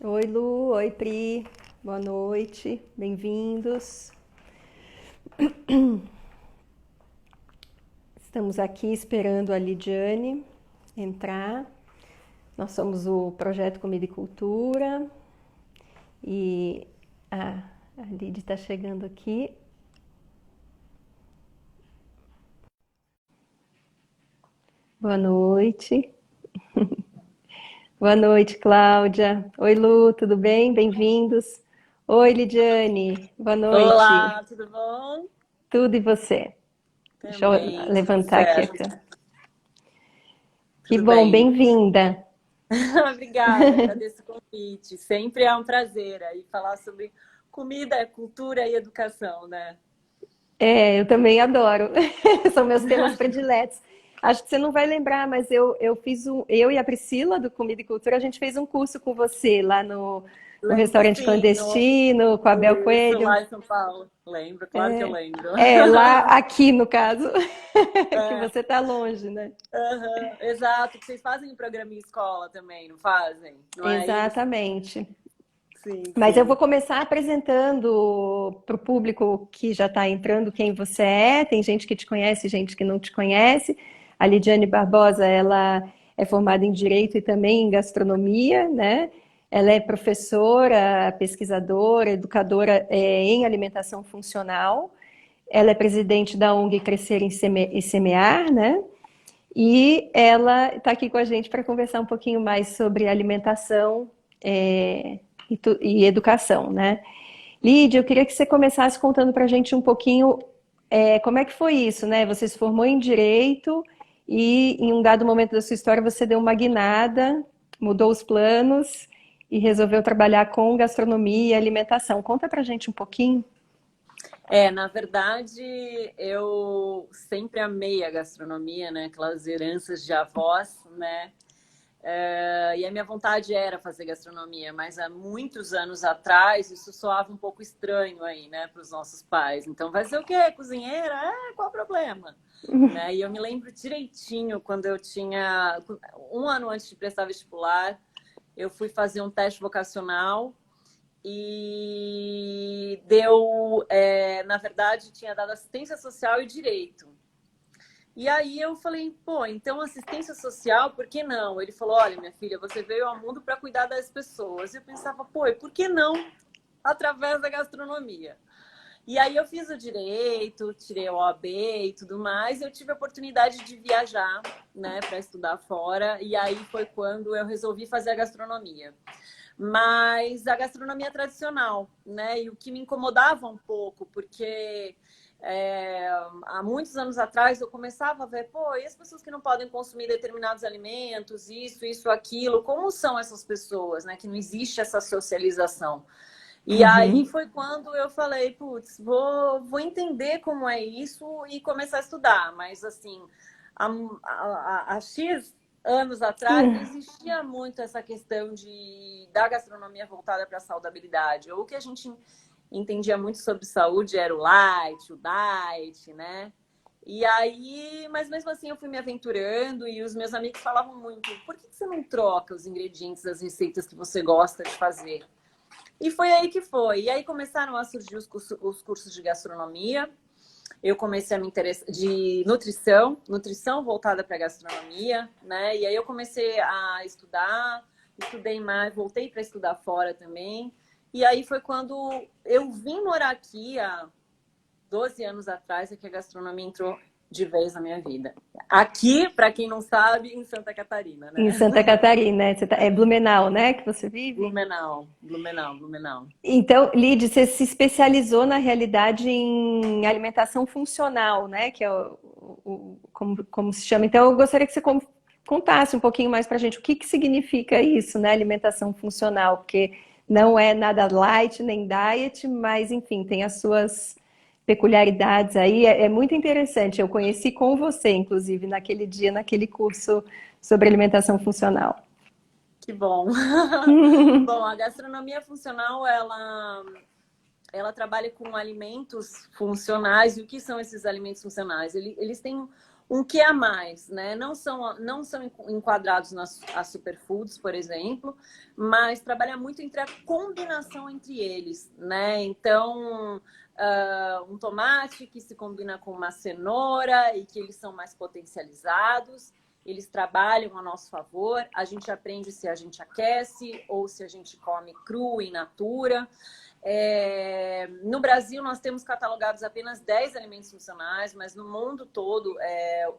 Oi, Lu. Oi, Pri. Boa noite. Bem-vindos. Estamos aqui esperando a Lidiane entrar. Nós somos o Projeto Comida e Cultura e a Lid está chegando aqui. Boa noite. Boa noite, Cláudia. Oi, Lu, tudo bem? Bem-vindos. Oi, Lidiane. Boa noite. Olá, tudo bom? Tudo e você? Deixa eu Também, tudo levantar aqui a certo. câmera. Que Tudo bom, bem. bem-vinda. Obrigada, agradeço o convite. Sempre é um prazer aí falar sobre comida, cultura e educação, né? É, eu também adoro. São meus temas prediletos. Acho que você não vai lembrar, mas eu fiz eu e a Priscila do Comida e Cultura, a gente fez um curso com você lá no Lembro restaurante sim, clandestino, com a Bel isso, Coelho. lá em São Paulo. Lembro, claro que eu lembro. Lá aqui no caso, que É, você tá longe, né? aham, exato, que vocês fazem programa em escola também, não fazem? Não é isso? Exatamente. Sim, Mas eu vou sim. começar apresentando para o público que já está entrando quem você é. Tem gente que te conhece, gente que não te conhece. A Lidiane Barbosa, ela é formada em Direito e também em Gastronomia, né? Ela é professora, pesquisadora, educadora em alimentação funcional. Ela é presidente da ONG Crescer e Semear, né? E ela está aqui com a gente para conversar um pouquinho mais sobre alimentação e educação, né? Lídia, eu queria que você começasse contando para a gente um pouquinho como é que foi isso, né? Você se formou em Direito e em um dado momento da sua história você deu uma guinada, mudou os planos e resolveu trabalhar com gastronomia e alimentação. Conta para a gente um pouquinho. Na verdade, eu sempre amei a gastronomia, né? Aquelas heranças de avós, né? E a minha vontade era fazer gastronomia, mas há muitos anos atrás isso soava um pouco estranho aí, né, para os nossos pais. Então, vai ser o quê? Cozinheira? Qual o problema? Né? E eu me lembro direitinho quando eu tinha um ano antes de prestar vestibular, eu fui fazer um teste vocacional e na verdade, tinha dado assistência social e direito. E aí eu falei, pô, então assistência social, por que não? Ele falou, olha, minha filha, você veio ao mundo para cuidar das pessoas. E eu pensava, pô, e por que não através da gastronomia? E aí eu fiz o direito, tirei o OAB e tudo mais, e eu tive a oportunidade de viajar, né, para estudar fora, e aí foi quando eu resolvi fazer a gastronomia. Mas a gastronomia tradicional, né? E o que me incomodava um pouco, porque há muitos anos atrás eu começava a ver, pô, e as pessoas que não podem consumir determinados alimentos, isso, aquilo, como são essas pessoas, né? Que não existe essa socialização. E aí Uhum. foi quando eu falei, putz, vou entender como é isso e começar a estudar. Mas assim, há X anos atrás não existia muito essa questão da gastronomia voltada para a saudabilidade. Ou o que a gente entendia muito sobre saúde era o light, o diet, né? E aí, mas mesmo assim eu fui me aventurando e os meus amigos falavam muito, por que você não troca os ingredientes das receitas que você gosta de fazer? E foi aí que foi. E aí começaram a surgir os cursos de gastronomia. Eu comecei a me interessar de nutrição voltada para gastronomia, né? E aí eu comecei a estudar, estudei mais, voltei para estudar fora também. E aí foi quando eu vim morar aqui há 12 anos atrás, é que a gastronomia entrou de vez na minha vida. Aqui, para quem não sabe, em Santa Catarina, Em né? Santa Catarina, né? É Blumenau, né, que você vive? Blumenau, Blumenau, Blumenau. Então, Lid, você se especializou na realidade em alimentação funcional, né? Que é como se chama. Então, eu gostaria que você contasse um pouquinho mais para a gente o que que significa isso, né? Alimentação funcional, porque não é nada light nem diet, mas enfim, tem as suas peculiaridades aí. É muito interessante. Eu conheci com você, inclusive, naquele dia, naquele curso sobre alimentação funcional. Que bom. Bom, a gastronomia funcional, ela trabalha com alimentos funcionais. E o que são esses alimentos funcionais? Eles têm um que a mais, né? Não são enquadrados nas as superfoods, por exemplo, mas trabalha muito entre a combinação entre eles, né? Então, um tomate que se combina com uma cenoura e que eles são mais potencializados, eles trabalham a nosso favor, a gente aprende se a gente aquece ou se a gente come cru in natura. No Brasil, nós temos catalogados apenas 10 alimentos funcionais, mas no mundo todo,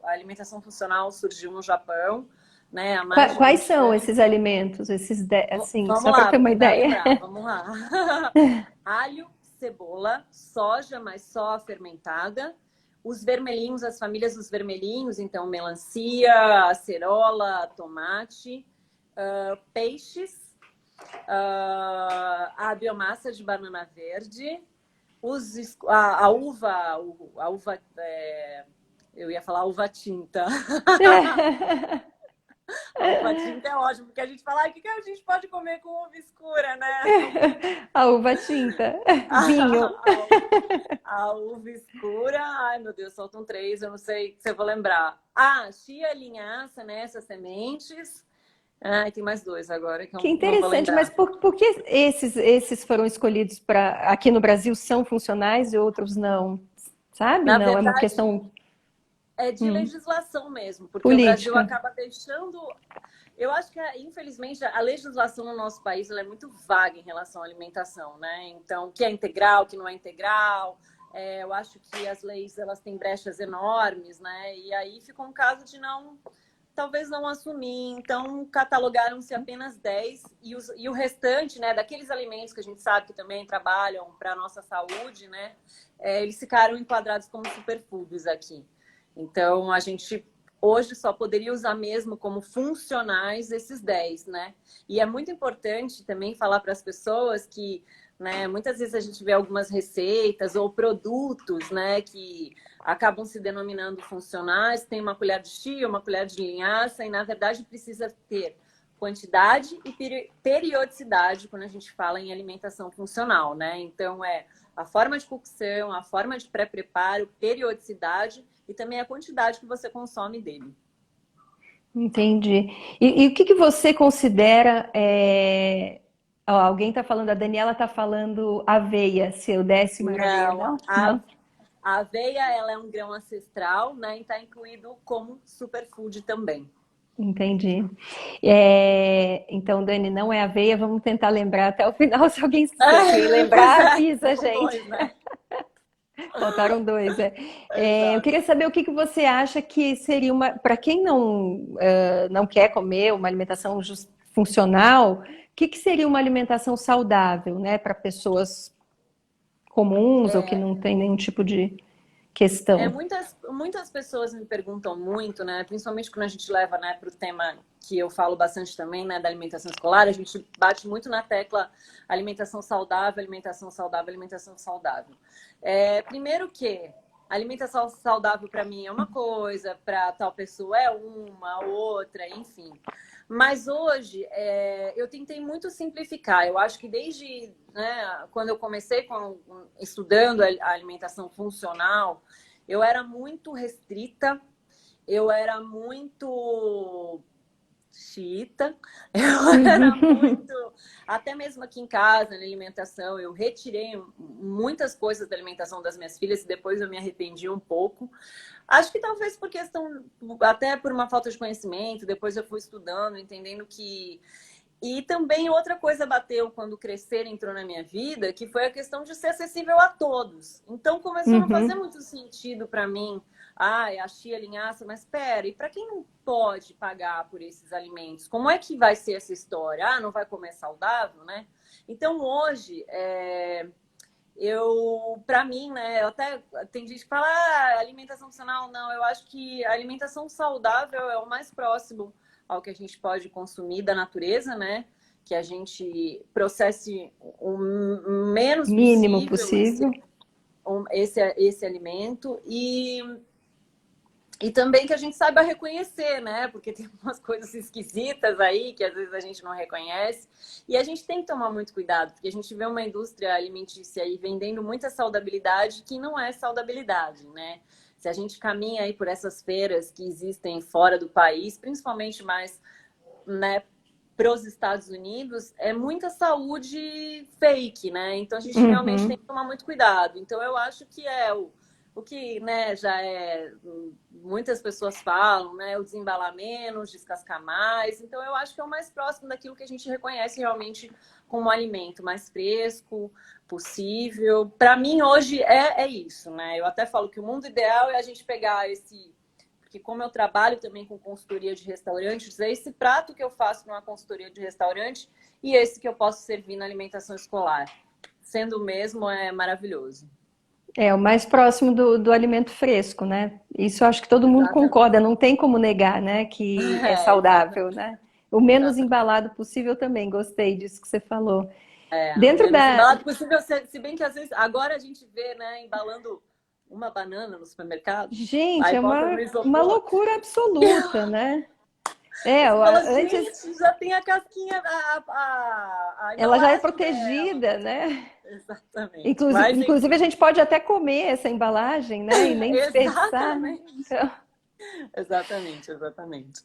a alimentação funcional surgiu no Japão, né, há mais de Quais 20 são anos. esses alimentos? Assim, Vamos só para lá, ter vou uma tentar ideia. lembrar, vamos lá. Alho, cebola, soja, mas só fermentada. Os vermelhinhos, as famílias dos vermelhinhos, então melancia, acerola, tomate, peixes, a biomassa de banana verde, a uva, eu ia falar uva tinta. A uva tinta é ótimo, porque a gente fala, o que a gente pode comer com uva escura, né? A uva tinta, vinho. A uva escura, ai meu Deus, faltam três, eu não sei se eu vou lembrar. Chia, linhaça, né? Essas sementes. Ah, tem mais dois agora que Que eu não vou interessante, mas lembrar. por que esses foram escolhidos para aqui no Brasil são funcionais e outros não? Sabe? Na Não, é uma verdade, questão é de legislação mesmo, porque o Brasil política. acaba deixando. Eu acho que, infelizmente, a legislação no nosso país ela é muito vaga em relação à alimentação, né? Então, o que é integral, o que não é integral. Eu acho que as leis elas têm brechas enormes, né? E aí fica um caso de talvez não assumir. Então, catalogaram-se apenas 10 e o restante, né, daqueles alimentos que a gente sabe que também trabalham para a nossa saúde, né? Eles ficaram enquadrados como superfoods aqui. Então, a gente hoje só poderia usar mesmo como funcionais esses 10, né? E é muito importante também falar para as pessoas que, né, muitas vezes a gente vê algumas receitas ou produtos, né, que acabam se denominando funcionais, tem uma colher de chia, uma colher de linhaça, e na verdade precisa ter quantidade e periodicidade quando a gente fala em alimentação funcional, né? Então, a forma de cocção, a forma de pré-preparo, periodicidade e também a quantidade que você consome dele. Entendi. E o que você considera? Ó, alguém está falando, a Daniela está falando aveia, se eu desse uma aveia, Não, não? a, Não? a aveia ela é um grão ancestral, né? E está incluído como superfood também. Entendi. Então, Dani, não é aveia, vamos tentar lembrar até o final. Se alguém Pois lembrar, é, avisa, faltam gente. dois, né? Faltaram dois. Eu Exato. queria saber o que você acha que seria uma. Para quem não quer comer uma alimentação funcional, o que seria uma alimentação saudável, né? Para pessoas comuns ou que não tem nenhum tipo de questão. Muitas pessoas me perguntam muito, né? Principalmente quando a gente leva, né, para o tema que eu falo bastante também, né, da alimentação escolar, a gente bate muito na tecla alimentação saudável, alimentação saudável, alimentação saudável. Primeiro que alimentação saudável para mim é uma coisa, para tal pessoa é uma, outra, enfim. Mas hoje eu tentei muito simplificar. Eu acho que desde, né, quando eu comecei estudando a alimentação funcional, eu era muito restrita, eu era muito xiita, eu era muito. Até mesmo aqui em casa, na alimentação, eu retirei muitas coisas da alimentação das minhas filhas e depois eu me arrependi um pouco. Acho que talvez por questão, até por uma falta de conhecimento, depois eu fui estudando, entendendo que. E também outra coisa bateu quando o Crescer entrou na minha vida, que foi a questão de ser acessível a todos. Então começou a não fazer Uhum. muito sentido para mim. A chia, a linhaça, mas espera, e para quem não pode pagar por esses alimentos, como é que vai ser essa história? Não vai comer saudável, né? Então hoje, para mim, né, até tem gente que fala, alimentação funcional, não, eu acho que a alimentação saudável é o mais próximo ao que a gente pode consumir da natureza, né? Que a gente processe o menos Mínimo possível possível. esse alimento e também que a gente saiba reconhecer, né? Porque tem umas coisas esquisitas aí que às vezes a gente não reconhece. E a gente tem que tomar muito cuidado, porque a gente vê uma indústria alimentícia aí vendendo muita saudabilidade que não é saudabilidade, né? Se a gente caminha aí por essas feiras que existem fora do país, principalmente mais, né, para os Estados Unidos, é muita saúde fake, né? Então a gente realmente tem Uhum. que tomar muito cuidado. Então eu acho que é o que, né, já é, muitas pessoas falam, né, o desembalar menos, descascar mais. Então eu acho que é o mais próximo daquilo que a gente reconhece realmente como alimento mais fresco possível. Para mim hoje é isso, né? Eu até falo que o mundo ideal é a gente pegar esse, porque como eu trabalho também com consultoria de restaurantes, é esse prato que eu faço numa consultoria de restaurante e esse que eu posso servir na alimentação escolar. Sendo o mesmo, é maravilhoso. É o mais próximo do alimento fresco, né? Isso eu acho que todo mundo concorda, Exatamente. não tem como negar, né, que é É, saudável, exatamente. né? O menos Exatamente. embalado possível também, gostei disso que você falou. É, o Dentro menos da. embalado possível, se bem que às vezes, agora a gente vê, né, embalando uma banana no supermercado, Gente, aí é bota no uma isopor. loucura absoluta, né? É, Você fala, antes gente, já tem a casquinha, a ela já é embalagem dela. protegida, né? Exatamente. Inclusive, Mas, inclusive a enfim. gente pode até comer essa embalagem, né? E nem desperdiçar, né? Exatamente. Então, Exatamente, exatamente.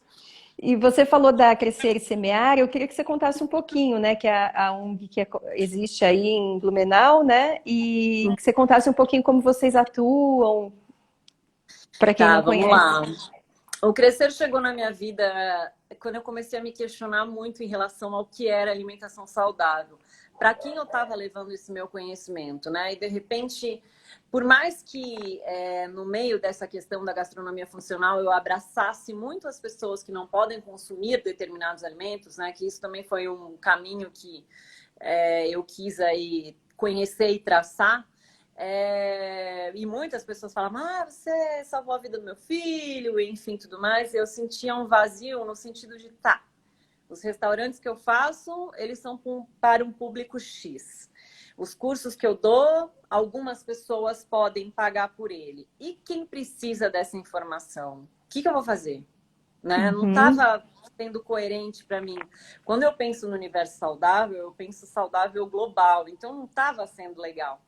e você falou da Crescer e Semear, eu queria que você contasse um pouquinho, né? Que é a ONG que existe aí em Blumenau, né? E que você contasse um pouquinho como vocês atuam, para quem Tá, não vamos conhece. lá. O Crescer chegou na minha vida quando eu comecei a me questionar muito em relação ao que era alimentação saudável. Para quem eu estava levando esse meu conhecimento, né? E de repente, por mais que no meio dessa questão da gastronomia funcional eu abraçasse muito as pessoas que não podem consumir determinados alimentos, né? Que isso também foi um caminho que eu quis aí conhecer e traçar. E muitas pessoas falavam, você salvou a vida do meu filho, enfim, tudo mais. Eu sentia um vazio no sentido de, tá, os restaurantes que eu faço, eles são para um público X. Os cursos que eu dou, algumas pessoas podem pagar por ele. E quem precisa dessa informação? O que eu vou fazer? Né? Não Uhum, estava sendo coerente para mim. Quando eu penso no universo saudável, eu penso saudável global. Então não estava sendo legal.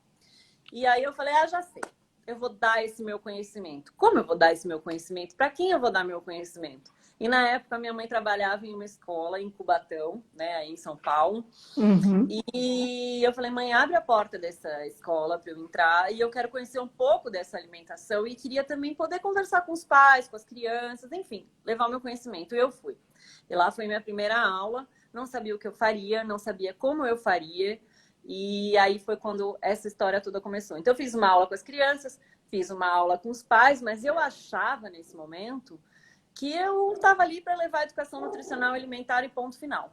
E aí eu falei, já sei. Eu vou dar esse meu conhecimento. Como eu vou dar esse meu conhecimento? Para quem eu vou dar meu conhecimento? E na época minha mãe trabalhava em uma escola em Cubatão, né, aí em São Paulo. uhum. E eu falei, mãe, abre a porta dessa escola para eu entrar e eu quero conhecer um pouco dessa alimentação e queria também poder conversar com os pais, com as crianças, enfim, levar o meu conhecimento. E eu fui. E lá foi minha primeira aula, não sabia o que eu faria, não sabia como eu faria. E aí foi quando essa história toda começou. Então eu fiz uma aula com as crianças, fiz uma aula com os pais, mas eu achava nesse momento que eu estava ali para levar a educação nutricional alimentar e ponto final.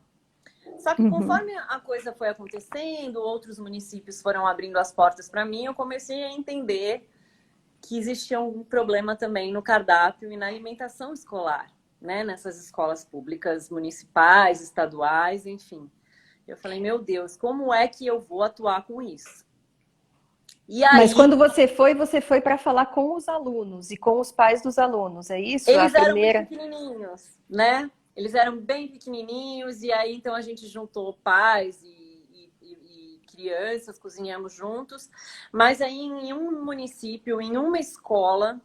Só que Uhum. conforme a coisa foi acontecendo, outros municípios foram abrindo as portas para mim, eu comecei a entender que existia um problema também no cardápio e na alimentação escolar, né? Nessas escolas públicas, municipais, estaduais, enfim. Eu falei, meu Deus, como é que eu vou atuar com isso? E Mas aí, quando você foi para falar com os alunos e com os pais dos alunos, é isso? A eles eram muito primeira. pequenininhos, né? Eles eram bem pequenininhos e aí então a gente juntou pais e crianças, cozinhamos juntos. Mas aí em um município, em uma escola,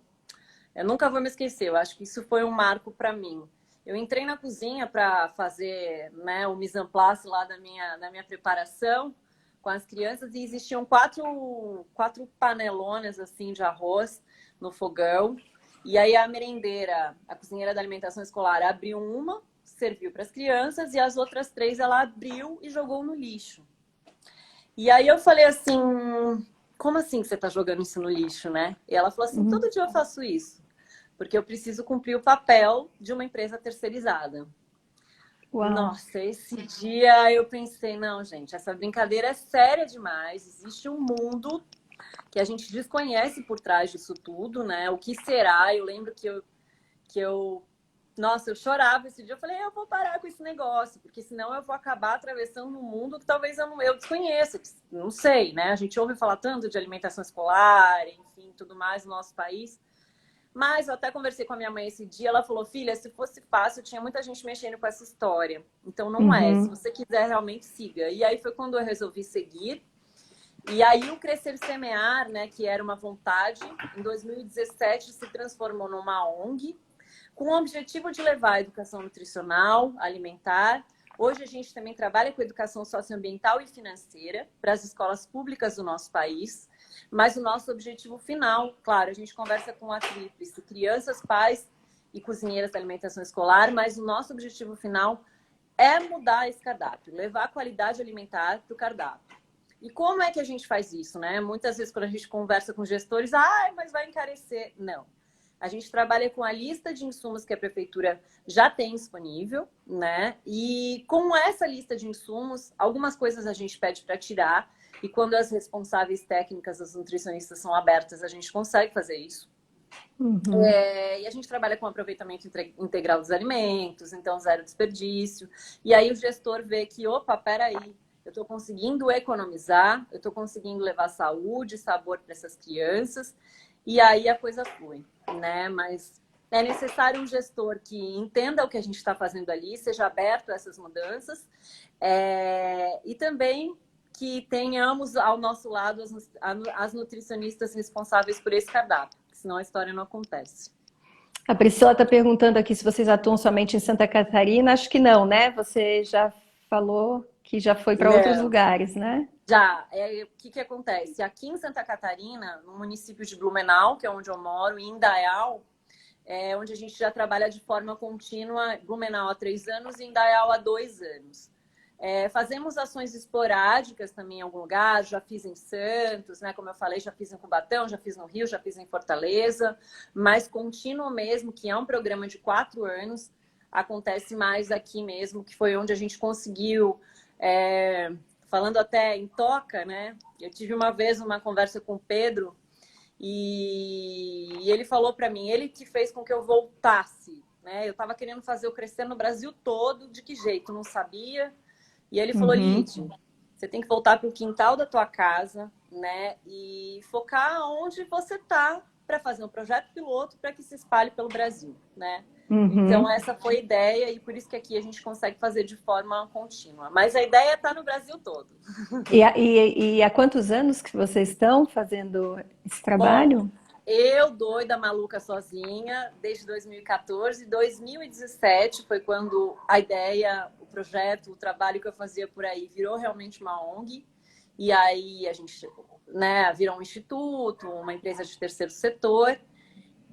eu nunca vou me esquecer. Eu acho que isso foi um marco para mim. Eu entrei na cozinha para fazer, né, o mise en place lá da minha preparação com as crianças e existiam quatro panelonas assim de arroz no fogão. E aí a merendeira, a cozinheira da alimentação escolar, abriu uma, serviu para as crianças e as outras três ela abriu e jogou no lixo. E aí eu falei assim, como assim que você está jogando isso no lixo, né? E ela falou assim, Uhum. todo dia eu faço isso, porque eu preciso cumprir o papel de uma empresa terceirizada. Uau. Nossa, esse dia eu pensei, não, gente, essa brincadeira é séria demais. Existe um mundo que a gente desconhece por trás disso tudo, né? O que será? Eu lembro que eu nossa, eu chorava esse dia. Eu falei, eu vou parar com esse negócio, porque senão eu vou acabar atravessando um mundo que talvez eu desconheça. Não sei, né? A gente ouve falar tanto de alimentação escolar, enfim, tudo mais no nosso país. Mas eu até conversei com a minha mãe esse dia, ela falou, filha, se fosse fácil, tinha muita gente mexendo com essa história. Então não é. Se Uhum. você quiser, realmente siga. E aí foi quando eu resolvi seguir. E aí o Crescer Semear, né, que era uma vontade, em 2017 se transformou numa ONG, com o objetivo de levar a educação nutricional, alimentar. Hoje a gente também trabalha com educação socioambiental e financeira para as escolas públicas do nosso país, mas o nosso objetivo final, claro, a gente conversa com a tríplice, crianças, pais e cozinheiras da alimentação escolar, mas o nosso objetivo final é mudar esse cardápio, levar a qualidade alimentar para o cardápio. E como é que a gente faz isso, né? Muitas vezes quando a gente conversa com gestores, mas vai encarecer. Não. A gente trabalha com a lista de insumos que a prefeitura já tem disponível, né? E com essa lista de insumos, algumas coisas a gente pede para tirar. E quando as responsáveis técnicas, as nutricionistas são abertas, a gente consegue fazer isso. Uhum. E a gente trabalha com aproveitamento integral dos alimentos, então zero desperdício. E aí o gestor vê que, opa, peraí, eu estou conseguindo economizar, eu estou conseguindo levar saúde, sabor para essas crianças, e aí a coisa flui, né? Mas é necessário um gestor que entenda o que a gente está fazendo ali, seja aberto a essas mudanças, e também que tenhamos ao nosso lado as nutricionistas responsáveis por esse cardápio, senão a história não acontece. A Priscila está perguntando aqui se vocês atuam somente em Santa Catarina. Acho que não, né? Você já falou que já foi para outros Não, lugares, né? já. O que acontece? Aqui em Santa Catarina, no município de Blumenau, que é onde eu moro, e em Indaial, onde a gente já trabalha de forma contínua, Blumenau há 3 anos e Indaial há 2 anos. Fazemos ações esporádicas também em algum lugar, já fiz em Santos, né? Como eu falei, já fiz em Cubatão, já fiz no Rio, já fiz em Fortaleza, mas contínuo mesmo, que é um programa de 4 anos, acontece mais aqui mesmo, que foi onde a gente conseguiu, falando até em Toca, né? Eu tive uma vez uma conversa com o Pedro e ele falou para mim, ele que fez com que eu voltasse, né? Eu estava querendo fazer o Crescer no Brasil todo, de que jeito? Não sabia. E ele falou, Uhum. Lid, você tem que voltar para o quintal da tua casa, né? E focar onde você está para fazer um projeto piloto para que se espalhe pelo Brasil, né? Então, Uhum. essa foi a ideia e por isso que aqui a gente consegue fazer de forma contínua. Mas a ideia está no Brasil todo. E há quantos anos que vocês estão fazendo esse Bom, trabalho? eu, doida, maluca, sozinha, desde 2014. 2017 foi quando a ideia, o projeto, o trabalho que eu fazia por aí virou realmente uma ONG. E aí a gente, né, virou um instituto, uma empresa de terceiro setor.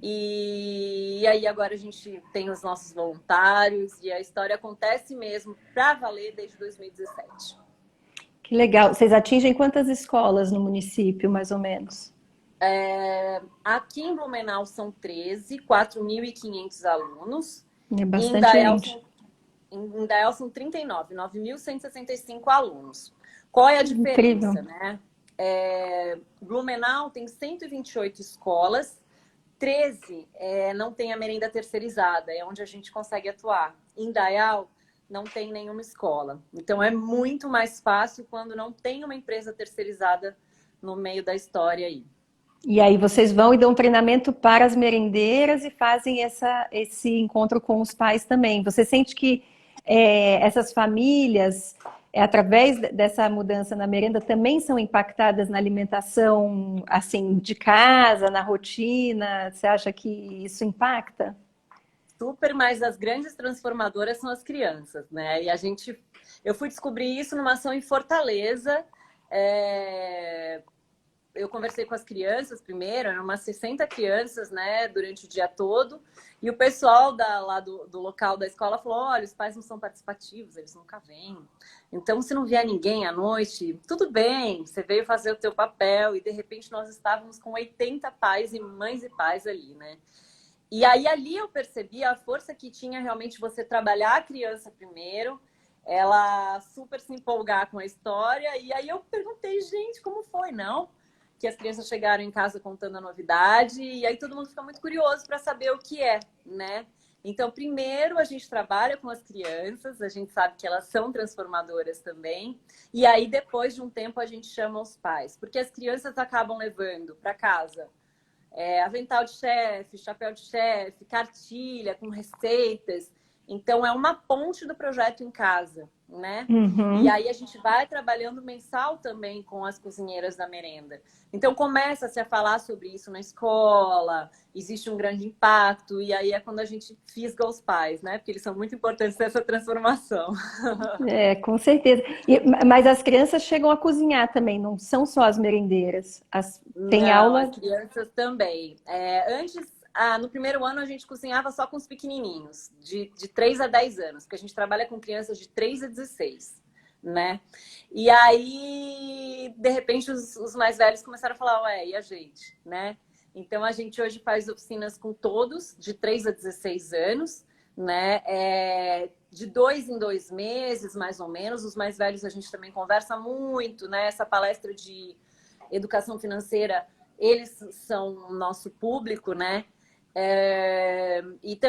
E aí agora a gente tem os nossos voluntários e a história acontece mesmo para valer desde 2017. Que legal. Vocês atingem quantas escolas no município, mais ou menos? Aqui em Blumenau são 13, 4.500 alunos. É E em bastante Indaial gente. são, em Indaial são 39, 9.165 alunos. Qual é a Incrível. diferença, né? Blumenau tem 128 escolas, 13 não tem a merenda terceirizada, é onde a gente consegue atuar. Em Indaial não tem nenhuma escola. Então é muito mais fácil quando não tem uma empresa terceirizada no meio da história aí. E aí vocês vão e dão treinamento para as merendeiras e fazem esse encontro com os pais também. Você sente que essas famílias, através dessa mudança na merenda, também são impactadas na alimentação, assim, de casa, na rotina? Você acha que isso impacta? Super, mas as grandes transformadoras são as crianças, né? Eu fui descobrir isso numa ação em Fortaleza. Eu conversei com as crianças primeiro, eram umas 60 crianças, né, durante o dia todo, e o pessoal lá do local da escola falou, olha, os pais não são participativos, eles nunca vêm. Então, se não vier ninguém à noite, tudo bem, você veio fazer o teu papel, e de repente nós estávamos com 80 pais e mães e pais ali, né? E aí ali eu percebi a força que tinha realmente você trabalhar a criança primeiro, ela super se empolgar com a história, e aí eu perguntei, gente, como foi? Não? Que as crianças chegaram em casa contando a novidade, e aí todo mundo fica muito curioso para saber o que é, né? Então, primeiro a gente trabalha com as crianças, a gente sabe que elas são transformadoras também, e aí depois de um tempo a gente chama os pais, porque as crianças acabam levando para casa avental de chefe, chapéu de chefe, cartilha com receitas. Então, é uma ponte do projeto em casa, né? E Uhum. aí a gente vai trabalhando mensal também com as cozinheiras da merenda. Então, começa-se a falar sobre isso na escola, existe um grande impacto, e aí é quando a gente fisga os pais, né? Porque eles são muito importantes nessa transformação. É, com certeza. Mas as crianças chegam a cozinhar também, não são só as merendeiras. Tem Não, as aula. crianças também. Antes, no primeiro ano, a gente cozinhava só com os pequenininhos, de 3 a 10 anos, porque a gente trabalha com crianças de 3 a 16, né? E aí, de repente, os mais velhos começaram a falar, ué, e a gente, né? Então, a gente hoje faz oficinas com todos, de 3 a 16 anos, né? De 2 em 2 meses, mais ou menos. Os mais velhos a gente também conversa muito, né? Essa palestra de educação financeira, eles são o nosso público, né?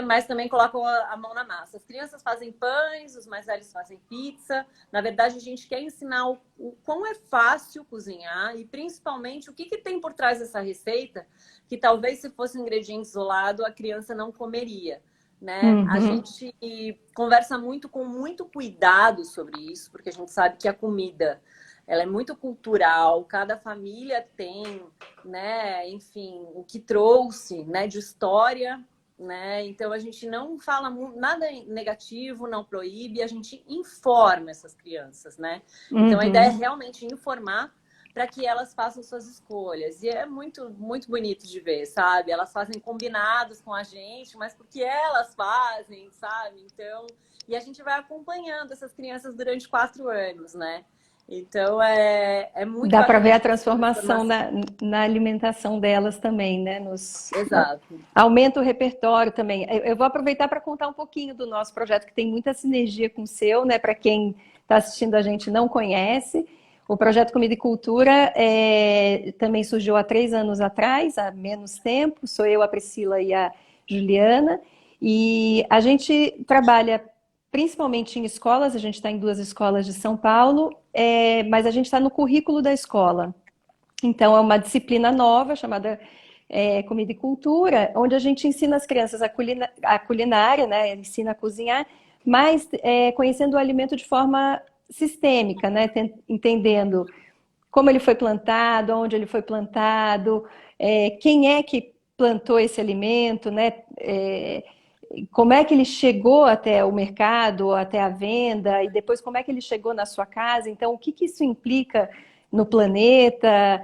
Mas também colocam a mão na massa. As crianças fazem pães, os mais velhos fazem pizza. Na verdade, a gente quer ensinar o quão é fácil cozinhar e, principalmente, o que tem por trás dessa receita que talvez, se fosse um ingrediente isolado, a criança não comeria. Né? A Uhum. gente conversa muito com muito cuidado sobre isso, porque a gente sabe que a comida ela é muito cultural, cada família tem, né, enfim, o que trouxe, né, de história, né? Então a gente não fala nada negativo, não proíbe, a gente informa essas crianças, né? Então a ideia é Uhum. realmente informar para que elas façam suas escolhas. E é muito, muito bonito de ver, sabe? Elas fazem combinados com a gente, mas porque elas fazem, sabe? Então, e a gente vai acompanhando essas crianças durante 4 anos, né? Então, é muito Dá para bacana ver a de ver essa transformação transformação. na alimentação delas também, né? Exato. Aumenta o repertório também. Eu vou aproveitar para contar um pouquinho do nosso projeto, que tem muita sinergia com o seu, né? Para quem está assistindo a gente e não conhece. O projeto Comida e Cultura também surgiu há 3 anos atrás, há menos tempo. Sou eu, a Priscila e a Juliana. E a gente trabalha principalmente em escolas, a gente está em 2 escolas de São Paulo, mas a gente está no currículo da escola. Então, é uma disciplina nova chamada Comida e Cultura, onde a gente ensina as crianças a culinária, né? Ensina a cozinhar, mas conhecendo o alimento de forma sistêmica, né? Entendendo como ele foi plantado, onde ele foi plantado, quem é que plantou esse alimento, né? Como é que ele chegou até o mercado, até a venda, e depois como é que ele chegou na sua casa. Então, o que que isso implica no planeta,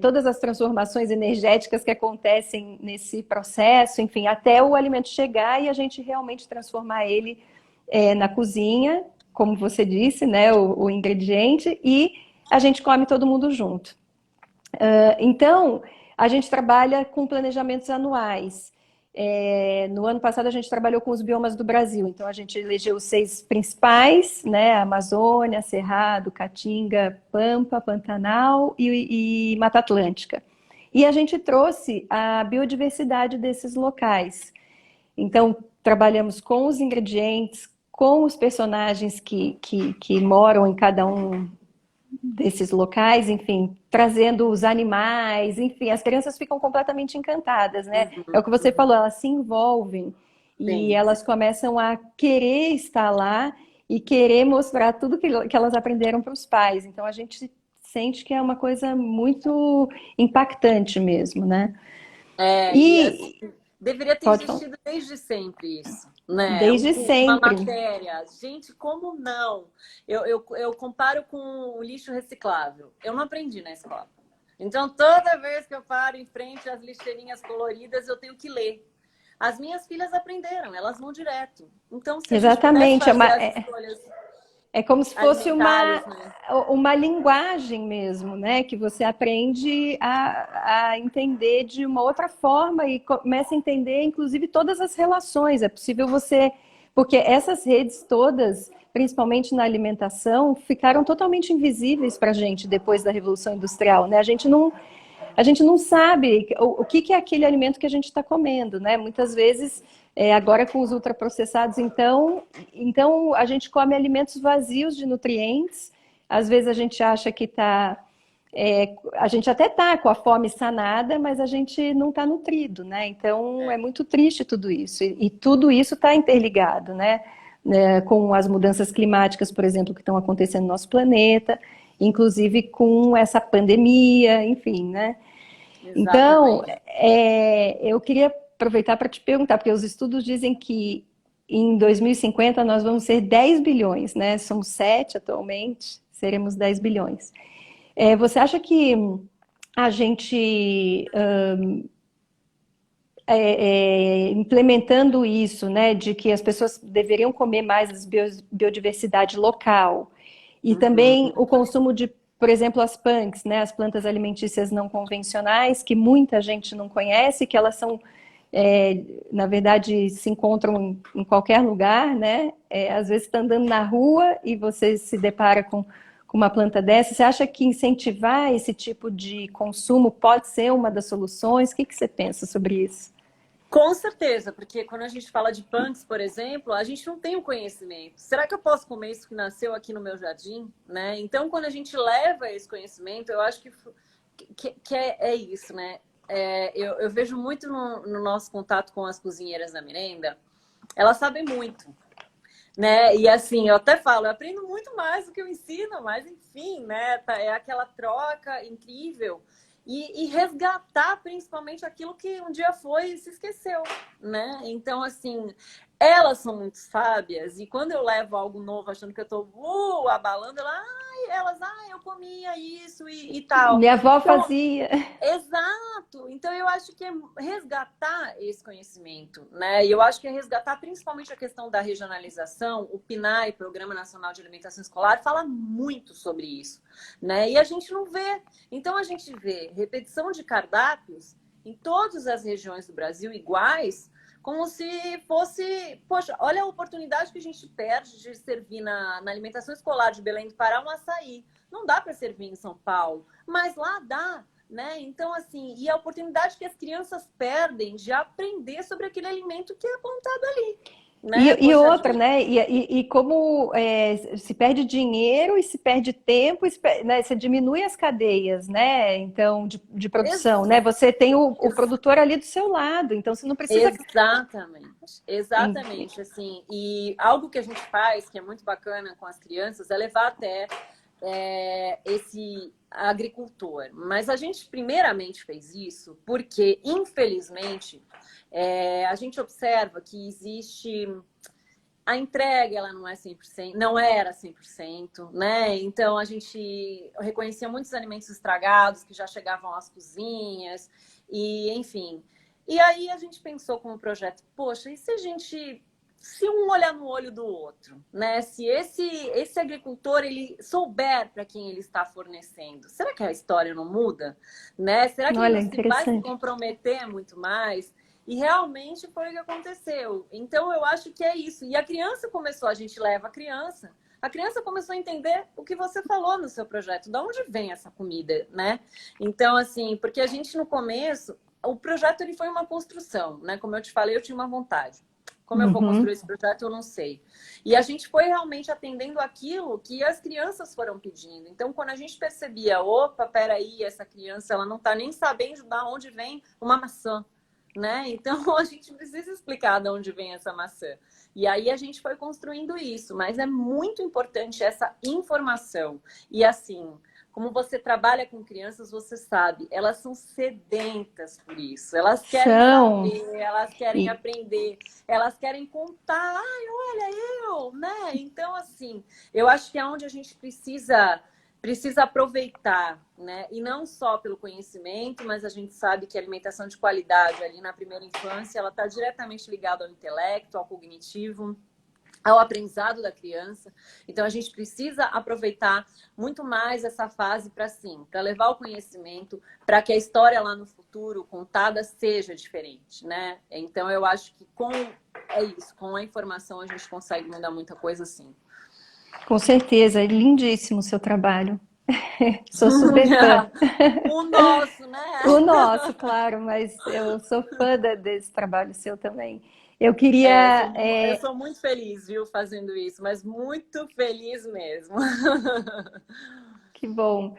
todas as transformações energéticas que acontecem nesse processo, enfim, até o alimento chegar e a gente realmente transformar ele na cozinha, como você disse, né, o ingrediente, e a gente come todo mundo junto. Então, a gente trabalha com planejamentos anuais. No ano passado, a gente trabalhou com os biomas do Brasil. Então, a gente elegeu os 6 principais, né? Amazônia, Cerrado, Caatinga, Pampa, Pantanal e Mata Atlântica. E a gente trouxe a biodiversidade desses locais. Então, trabalhamos com os ingredientes, com os personagens que moram em cada um desses locais, enfim, trazendo os animais, enfim, as crianças ficam completamente encantadas, né? É o Uhum, que você uhum. falou, elas se envolvem e Sim. elas começam a querer estar lá e querer mostrar tudo que elas aprenderam para os pais. Então a gente sente que é uma coisa muito impactante mesmo, né? E assim, E deveria ter pode falar, existido desde sempre isso, né? Um desde curso, uma sempre. matéria. Gente, como não? Eu comparo com o lixo reciclável. Eu não aprendi na escola. Então, toda vez que eu paro em frente às lixeirinhas coloridas, eu tenho que ler. As minhas filhas aprenderam, elas vão direto. Então, se a gente pudesse Exatamente, fazer as escolhas é como se fosse alimentares, né? uma linguagem mesmo, né? Que você aprende a entender de uma outra forma e começa a entender, inclusive, todas as relações. É possível você. Porque essas redes todas, principalmente na alimentação, ficaram totalmente invisíveis para a gente depois da Revolução Industrial, né? A gente não sabe o que é aquele alimento que a gente está comendo, né? Muitas vezes, agora com os ultraprocessados, então a gente come alimentos vazios de nutrientes. Às vezes a gente acha que está a gente até está com a fome sanada, mas a gente não está nutrido, né? Então é muito triste tudo isso. E tudo isso está interligado, né? Com as mudanças climáticas, por exemplo, que estão acontecendo no nosso planeta, inclusive com essa pandemia, enfim, né? Então, Exatamente. eu queria aproveitar para te perguntar, porque os estudos dizem que em 2050 nós vamos ser 10 bilhões, né? Somos 7 atualmente, seremos 10 bilhões. Você acha que a gente, implementando isso, né, de que as pessoas deveriam comer mais biodiversidade local, e também Uhum. o consumo de, por exemplo, as PANCs, né, as plantas alimentícias não convencionais, que muita gente não conhece, que elas são, na verdade, se encontram em qualquer lugar, né? Às vezes está andando na rua e você se depara com uma planta dessa. Você acha que incentivar esse tipo de consumo pode ser uma das soluções? O que que você pensa sobre isso? Com certeza, porque quando a gente fala de punks, por exemplo, a gente não tem o conhecimento. Será que eu posso comer isso que nasceu aqui no meu jardim? Né? Então, quando a gente leva esse conhecimento, eu acho que é isso, né? Eu vejo muito no nosso contato com as cozinheiras da merenda, elas sabem muito, né? E assim, eu até falo, eu aprendo muito mais do que eu ensino, mas enfim, né? É aquela troca incrível. E resgatar principalmente aquilo que um dia foi e se esqueceu, né? Então, assim, elas são muito sábias e quando eu levo algo novo achando que eu tô abalando, eu comia isso e tal. Minha avó Então, fazia. exato! Então eu acho que é resgatar esse conhecimento, né? E eu acho que é resgatar principalmente a questão da regionalização. O PNAE, Programa Nacional de Alimentação Escolar, fala muito sobre isso, né? E a gente não vê. Então a gente vê repetição de cardápios em todas as regiões do Brasil iguais, como se fosse, poxa, olha a oportunidade que a gente perde de servir na alimentação escolar de Belém do Pará um açaí. Não dá para servir em São Paulo, mas lá dá. Né? Então, assim, e a oportunidade que as crianças perdem de aprender sobre aquele alimento que é apontado ali, né? E Poxa outra, vida. né? E como se perde dinheiro e se perde tempo, né? Você diminui as cadeias, né? Então, de produção, né? Ex Você tem o ex produtor ali do seu lado, então você não precisa. exatamente, exatamente, assim. E algo que a gente faz, que é muito bacana com as crianças, é levar até esse agricultor. Mas a gente primeiramente fez isso porque, infelizmente, a gente observa que existe a entrega, ela não é 100%, não era 100%, né? Então a gente reconhecia muitos alimentos estragados que já chegavam às cozinhas e, enfim. E aí a gente pensou como projeto, poxa, e se a gente se um olhar no olho do outro, né? Se esse agricultor ele souber para quem ele está fornecendo, será que a história não muda, né? Será que ele Olha, não vai se interessante. comprometer muito mais? E realmente foi o que aconteceu. Então eu acho que é isso. E a criança começou, a gente leva a criança começou a entender o que você falou no seu projeto, de onde vem essa comida, né? Então, assim, porque a gente no começo, o projeto ele foi uma construção, né? Como eu te falei, eu tinha uma vontade. Como eu vou construir Uhum. esse projeto, eu não sei. E a gente foi realmente atendendo aquilo que as crianças foram pedindo. Então, quando a gente percebia, opa, peraí, essa criança ela não está nem sabendo de onde vem uma maçã, né? Então a gente precisa explicar de onde vem essa maçã. E aí a gente foi construindo isso, mas é muito importante essa informação. E assim, como você trabalha com crianças, você sabe, elas são sedentas por isso. Elas querem São. saber, elas querem E, aprender, elas querem contar. Ai, olha eu, né? Então assim, eu acho que é onde a gente precisa aproveitar, né? E não só pelo conhecimento, mas a gente sabe que a alimentação de qualidade ali na primeira infância, ela está diretamente ligada ao intelecto, ao cognitivo, ao aprendizado da criança. Então a gente precisa aproveitar muito mais essa fase para sim, para levar o conhecimento, para que a história lá no futuro contada seja diferente, né? Então eu acho que com a informação a gente consegue mudar muita coisa sim. com certeza, é lindíssimo o seu trabalho. Sou super fã. O nosso, né? O nosso, claro, mas eu sou fã desse trabalho seu também. Eu É, queria. eu sou muito feliz, viu, fazendo isso, mas muito feliz mesmo. Que bom.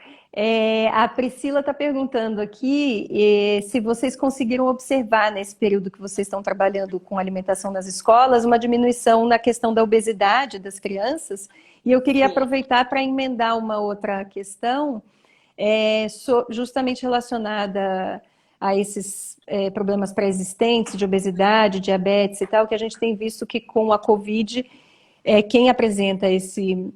A Priscila está perguntando aqui se vocês conseguiram observar nesse período que vocês estão trabalhando com alimentação nas escolas uma diminuição na questão da obesidade das crianças. E eu queria Sim. aproveitar para emendar uma outra questão, justamente relacionada a esses problemas pré-existentes de obesidade, diabetes e tal, que a gente tem visto que com a Covid, quem apresenta esse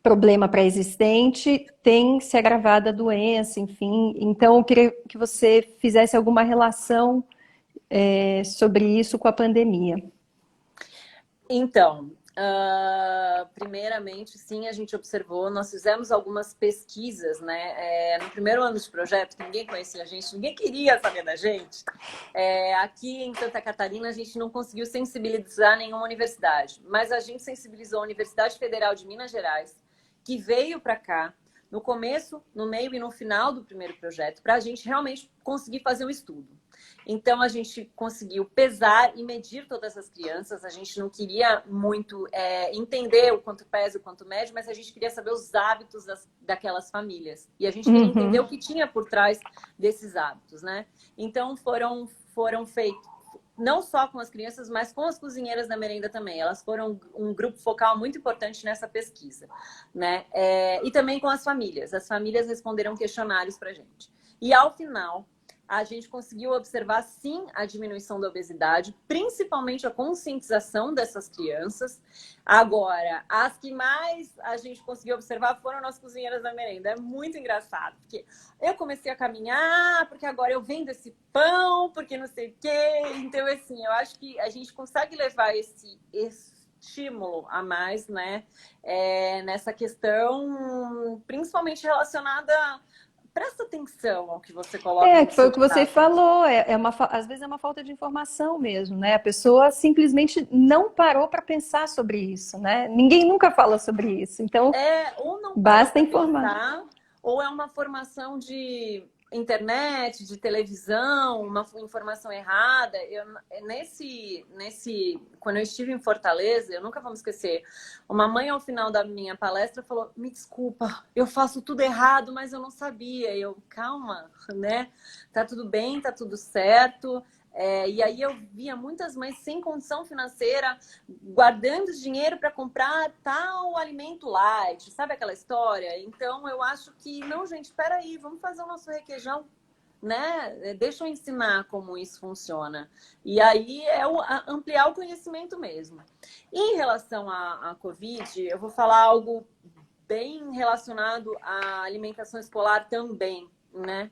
problema pré-existente tem se agravado a doença, enfim. Então, eu queria que você fizesse alguma relação sobre isso com a pandemia. Então, primeiramente, sim, a gente observou, nós fizemos algumas pesquisas, né? No primeiro ano de projeto, que ninguém conhecia a gente, ninguém queria saber da gente. Aqui em Santa Catarina, a gente não conseguiu sensibilizar nenhuma universidade, mas a gente sensibilizou a Universidade Federal de Minas Gerais, que veio para cá no começo, no meio e no final do primeiro projeto, para a gente realmente conseguir fazer um estudo. Então, a gente conseguiu pesar e medir todas as crianças. A gente não queria muito entender o quanto pesa, o quanto mede, mas a gente queria saber os hábitos daquelas famílias. E a gente queria entender o que tinha por trás desses hábitos, né? Então, foram feitos, não só com as crianças, mas com as cozinheiras da merenda também. Elas foram um grupo focal muito importante nessa pesquisa, né? E também com as famílias. As famílias responderam questionários para a gente. E, ao final, a gente conseguiu observar, sim, a diminuição da obesidade, principalmente a conscientização dessas crianças. Agora, as que mais a gente conseguiu observar foram as cozinheiras da merenda. É muito engraçado, porque eu comecei a caminhar, porque agora eu vendo esse pão, porque não sei o quê. Então, assim, eu acho que a gente consegue levar esse estímulo a mais, né? Nessa questão, principalmente relacionada... Presta atenção ao que você coloca no Que foi seu o que você prato. falou, às vezes é uma falta de informação mesmo, né? A pessoa simplesmente não parou para pensar sobre isso, né? Ninguém nunca fala sobre isso, então Ou não parou basta para informar. pensar, ou é uma formação de internet, de televisão, uma informação errada. Quando eu estive em Fortaleza, eu nunca vou me esquecer, uma mãe ao final da minha palestra falou: me desculpa, eu faço tudo errado, mas eu não sabia. Eu, calma, né? Tá tudo bem, tá tudo certo. E aí eu via muitas mães sem condição financeira, guardando dinheiro para comprar tal alimento light, sabe aquela história? Então eu acho que, não, gente, espera aí, vamos fazer o nosso requeijão, né? Deixa eu ensinar como isso funciona. E aí ampliar o conhecimento mesmo. E em relação à Covid, eu vou falar algo bem relacionado à alimentação escolar também, né?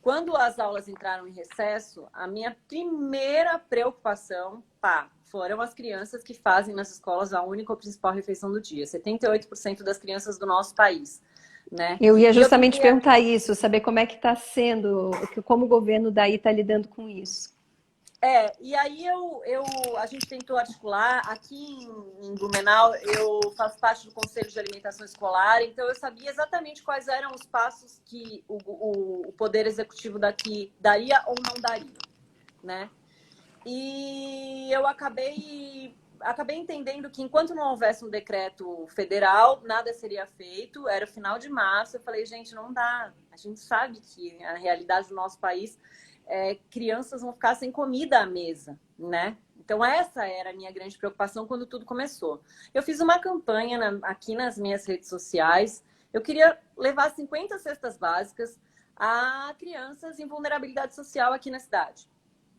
Quando as aulas entraram em recesso, a minha primeira preocupação, foram as crianças que fazem nas escolas a única ou principal refeição do dia. 78% das crianças do nosso país, né? Eu ia E eu justamente fiquei... perguntar isso, saber como é que está sendo, como o governo daí está lidando com isso. E aí a gente tentou articular. Aqui em Blumenau, eu faço parte do Conselho de Alimentação Escolar, então eu sabia exatamente quais eram os passos que o Poder Executivo daqui daria ou não daria, né? E eu acabei entendendo que enquanto não houvesse um decreto federal, nada seria feito. Era o final de março, eu falei, gente, não dá. A gente sabe que a realidade do nosso país crianças vão ficar sem comida à mesa, né? Então, essa era a minha grande preocupação quando tudo começou. Eu fiz uma campanha aqui nas minhas redes sociais. Eu queria levar 50 cestas básicas a crianças em vulnerabilidade social aqui na cidade.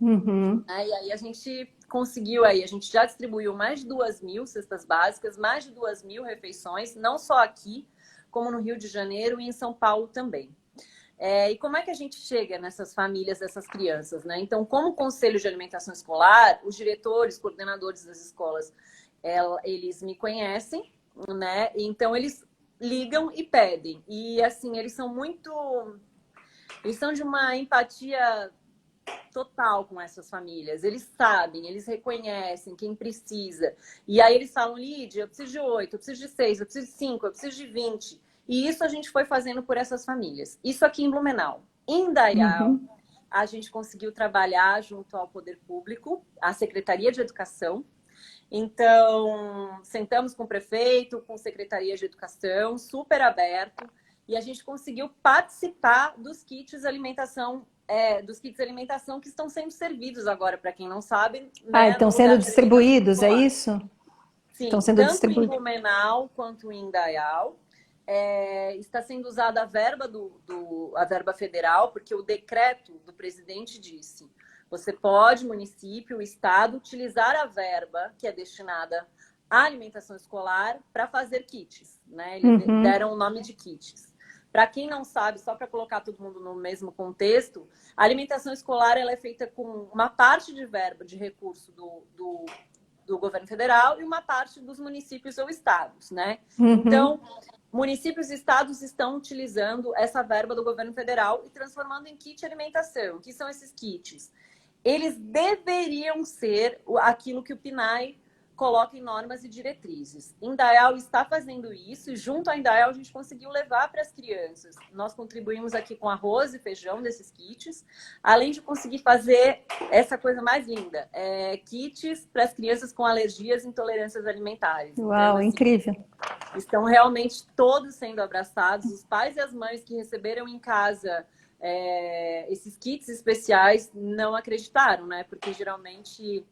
Uhum. E aí a gente conseguiu, a gente já distribuiu mais de 2.000 cestas básicas, mais de 2.000 refeições, não só aqui, como no Rio de Janeiro e em São Paulo também. E como é que a gente chega nessas famílias, dessas crianças, né? Então, como Conselho de Alimentação Escolar, os diretores, coordenadores das escolas, eles me conhecem, né? Então, eles ligam e pedem. E, assim, eles são de uma empatia total com essas famílias. Eles sabem, eles reconhecem quem precisa. E aí eles falam, Lídia, eu preciso de 8, eu preciso de 6, eu preciso de 5, eu preciso de 20. E isso a gente foi fazendo por essas famílias. Isso aqui em Blumenau. Em Dayal, a gente conseguiu trabalhar junto ao Poder Público, à Secretaria de Educação. Então, sentamos com o prefeito, com a Secretaria de Educação, super aberto. e a gente conseguiu participar dos kits alimentação, que estão sendo servidos agora, para quem não sabe, Ah, né, estão no sendo lugar de alimentação distribuídos, é escolar. isso? Estão Sim, sendo tanto em distribuídos. Blumenau quanto em Indaial. Está sendo usada a verba a verba federal, porque o decreto do presidente disse: você pode, município, o estado, utilizar a verba que é destinada à alimentação escolar para fazer kits, né? Eles Uhum, deram o nome de kits. Para quem não sabe, só para colocar todo mundo no mesmo contexto, a alimentação escolar ela é feita com uma parte de verba, de recurso do governo federal e uma parte dos municípios ou estados, né? uhum. Então, municípios e estados estão utilizando essa verba do governo federal e transformando em kit alimentação. O que são esses kits? Eles deveriam ser aquilo que o PNAE coloca em normas e diretrizes. Indaial está fazendo isso e junto a Indaial a gente conseguiu levar para as crianças. Nós contribuímos aqui com arroz e feijão desses kits, além de conseguir fazer essa coisa mais linda, kits para as crianças com alergias e intolerâncias alimentares. Então, Uau, assim, incrível. estão realmente todos sendo abraçados. Os pais e as mães que receberam em casa esses kits especiais não acreditaram, né? Porque geralmente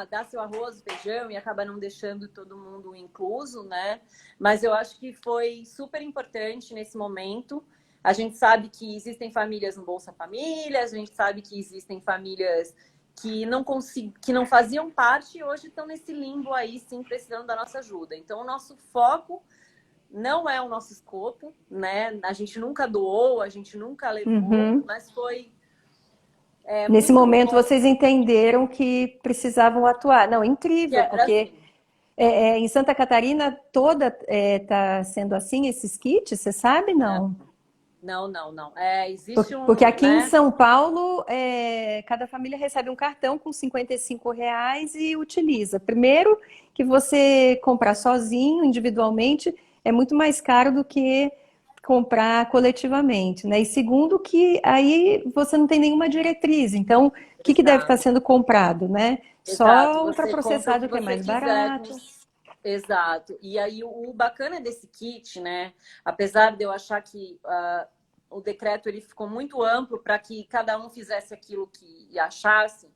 dá seu arroz, feijão e acaba não deixando todo mundo incluso, né? Mas eu acho que foi super importante nesse momento. A gente sabe que existem famílias no Bolsa Família, a gente sabe que existem famílias que não faziam parte e hoje estão nesse limbo aí, sim, precisando da nossa ajuda. Então, o nosso foco não é o nosso escopo, né? A gente nunca doou, a gente nunca levou, Uhum. mas foi Nesse muito momento bom vocês entenderam que precisavam atuar. Não, que incrível, era porque assim. em Santa Catarina toda está sendo assim, esses kits, você sabe? Não, Não. não, não, não. Por- Existe Porque um, aqui em né? São Paulo, cada família recebe um cartão com R$ 55 e utiliza. Primeiro, que você comprar sozinho, individualmente, é muito mais caro do que comprar coletivamente, né? E segundo, que aí você não tem nenhuma diretriz. Então, o que que deve estar Exato, sendo comprado, né? exato. Só Você compra o que ultraprocessado, que é você mais quiser. barato. Exato. E aí o bacana desse kit, né? Apesar de eu achar que o decreto ele ficou muito amplo para que cada um fizesse aquilo que achasse,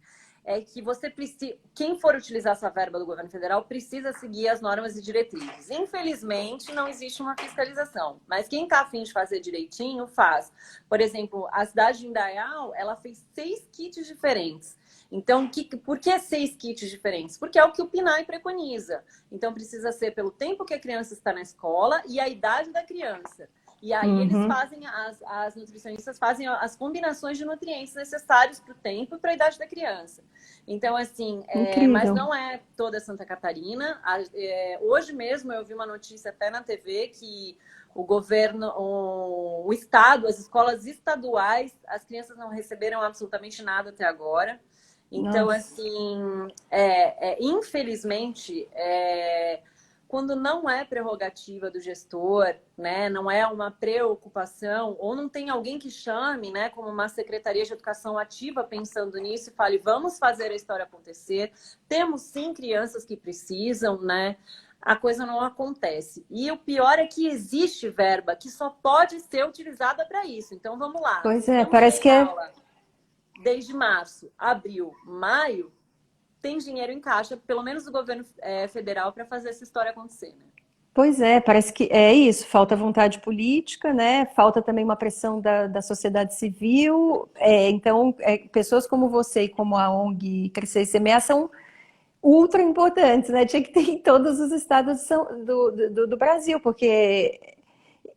é que você precisa, quem for utilizar essa verba do governo federal precisa seguir as normas e diretrizes. Infelizmente, não existe uma fiscalização, mas quem está afim de fazer direitinho, faz. Por exemplo, a cidade de Indaial, ela fez 6 kits diferentes. Então, por que 6 kits diferentes? Porque é o que o PNAE preconiza. Então, precisa ser pelo tempo que a criança está na escola e a idade da criança. E aí eles Uhum. fazem, as nutricionistas fazem as combinações de nutrientes necessários para o tempo e para a idade da criança. Então, assim, mas Incrível. não é toda Santa Catarina. Hoje mesmo eu vi uma notícia até na TV que o governo, o estado, as escolas estaduais, as crianças não receberam absolutamente nada até agora. Então, Nossa. assim, infelizmente, quando não é prerrogativa do gestor, né, não é uma preocupação, ou não tem alguém que chame, né, como uma Secretaria de Educação ativa pensando nisso e fale, vamos fazer a história acontecer. Temos sim crianças que precisam, né? A coisa não acontece. E o pior é que existe verba que só pode ser utilizada para isso. Então vamos lá. Pois Se é, estamos parece sem que é. aula desde março, abril, maio, tem dinheiro em caixa, pelo menos do governo federal, para fazer essa história acontecer, né? Pois é, parece que é isso, falta vontade política, né? Falta também uma pressão da sociedade civil. Então, pessoas como você e como a ONG Crescer e Semear são ultra importantes, né? Tinha que ter em todos os estados do Brasil, porque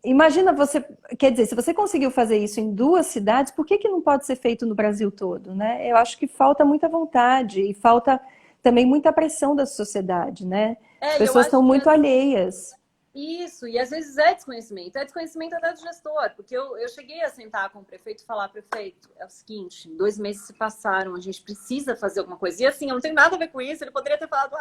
imagina você, quer dizer, se você conseguiu fazer isso em 2 cidades, por que que não pode ser feito no Brasil todo, né? Eu acho que falta muita vontade e falta também muita pressão da sociedade, né? As E eu pessoas estão acho que muito alheias. isso, e às vezes é desconhecimento até do gestor, porque eu cheguei a sentar com o prefeito e falar, prefeito, é o seguinte, 2 meses se passaram, a gente precisa fazer alguma coisa. E assim, eu não tenho nada a ver com isso, ele poderia ter falado,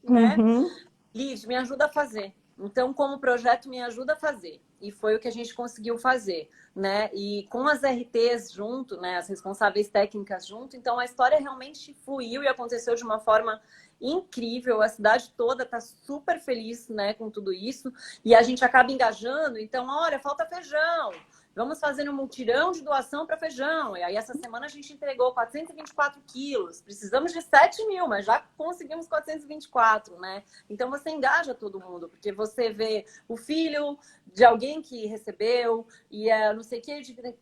né? Uhum. Lid, me ajuda a fazer. Então, como projeto, me ajuda a fazer. e foi o que a gente conseguiu fazer, né? E com as RTs junto, né, as responsáveis técnicas junto, então a história realmente fluiu e aconteceu de uma forma incrível. A cidade toda está super feliz, né, com tudo isso, e a gente acaba engajando. Então, olha, falta feijão. Vamos fazer um mutirão de doação para feijão. E aí, essa semana, a gente entregou 424 quilos. Precisamos de 7 mil, mas já conseguimos 424, né? Então, você engaja todo mundo, porque você vê o filho de alguém que recebeu, e não sei o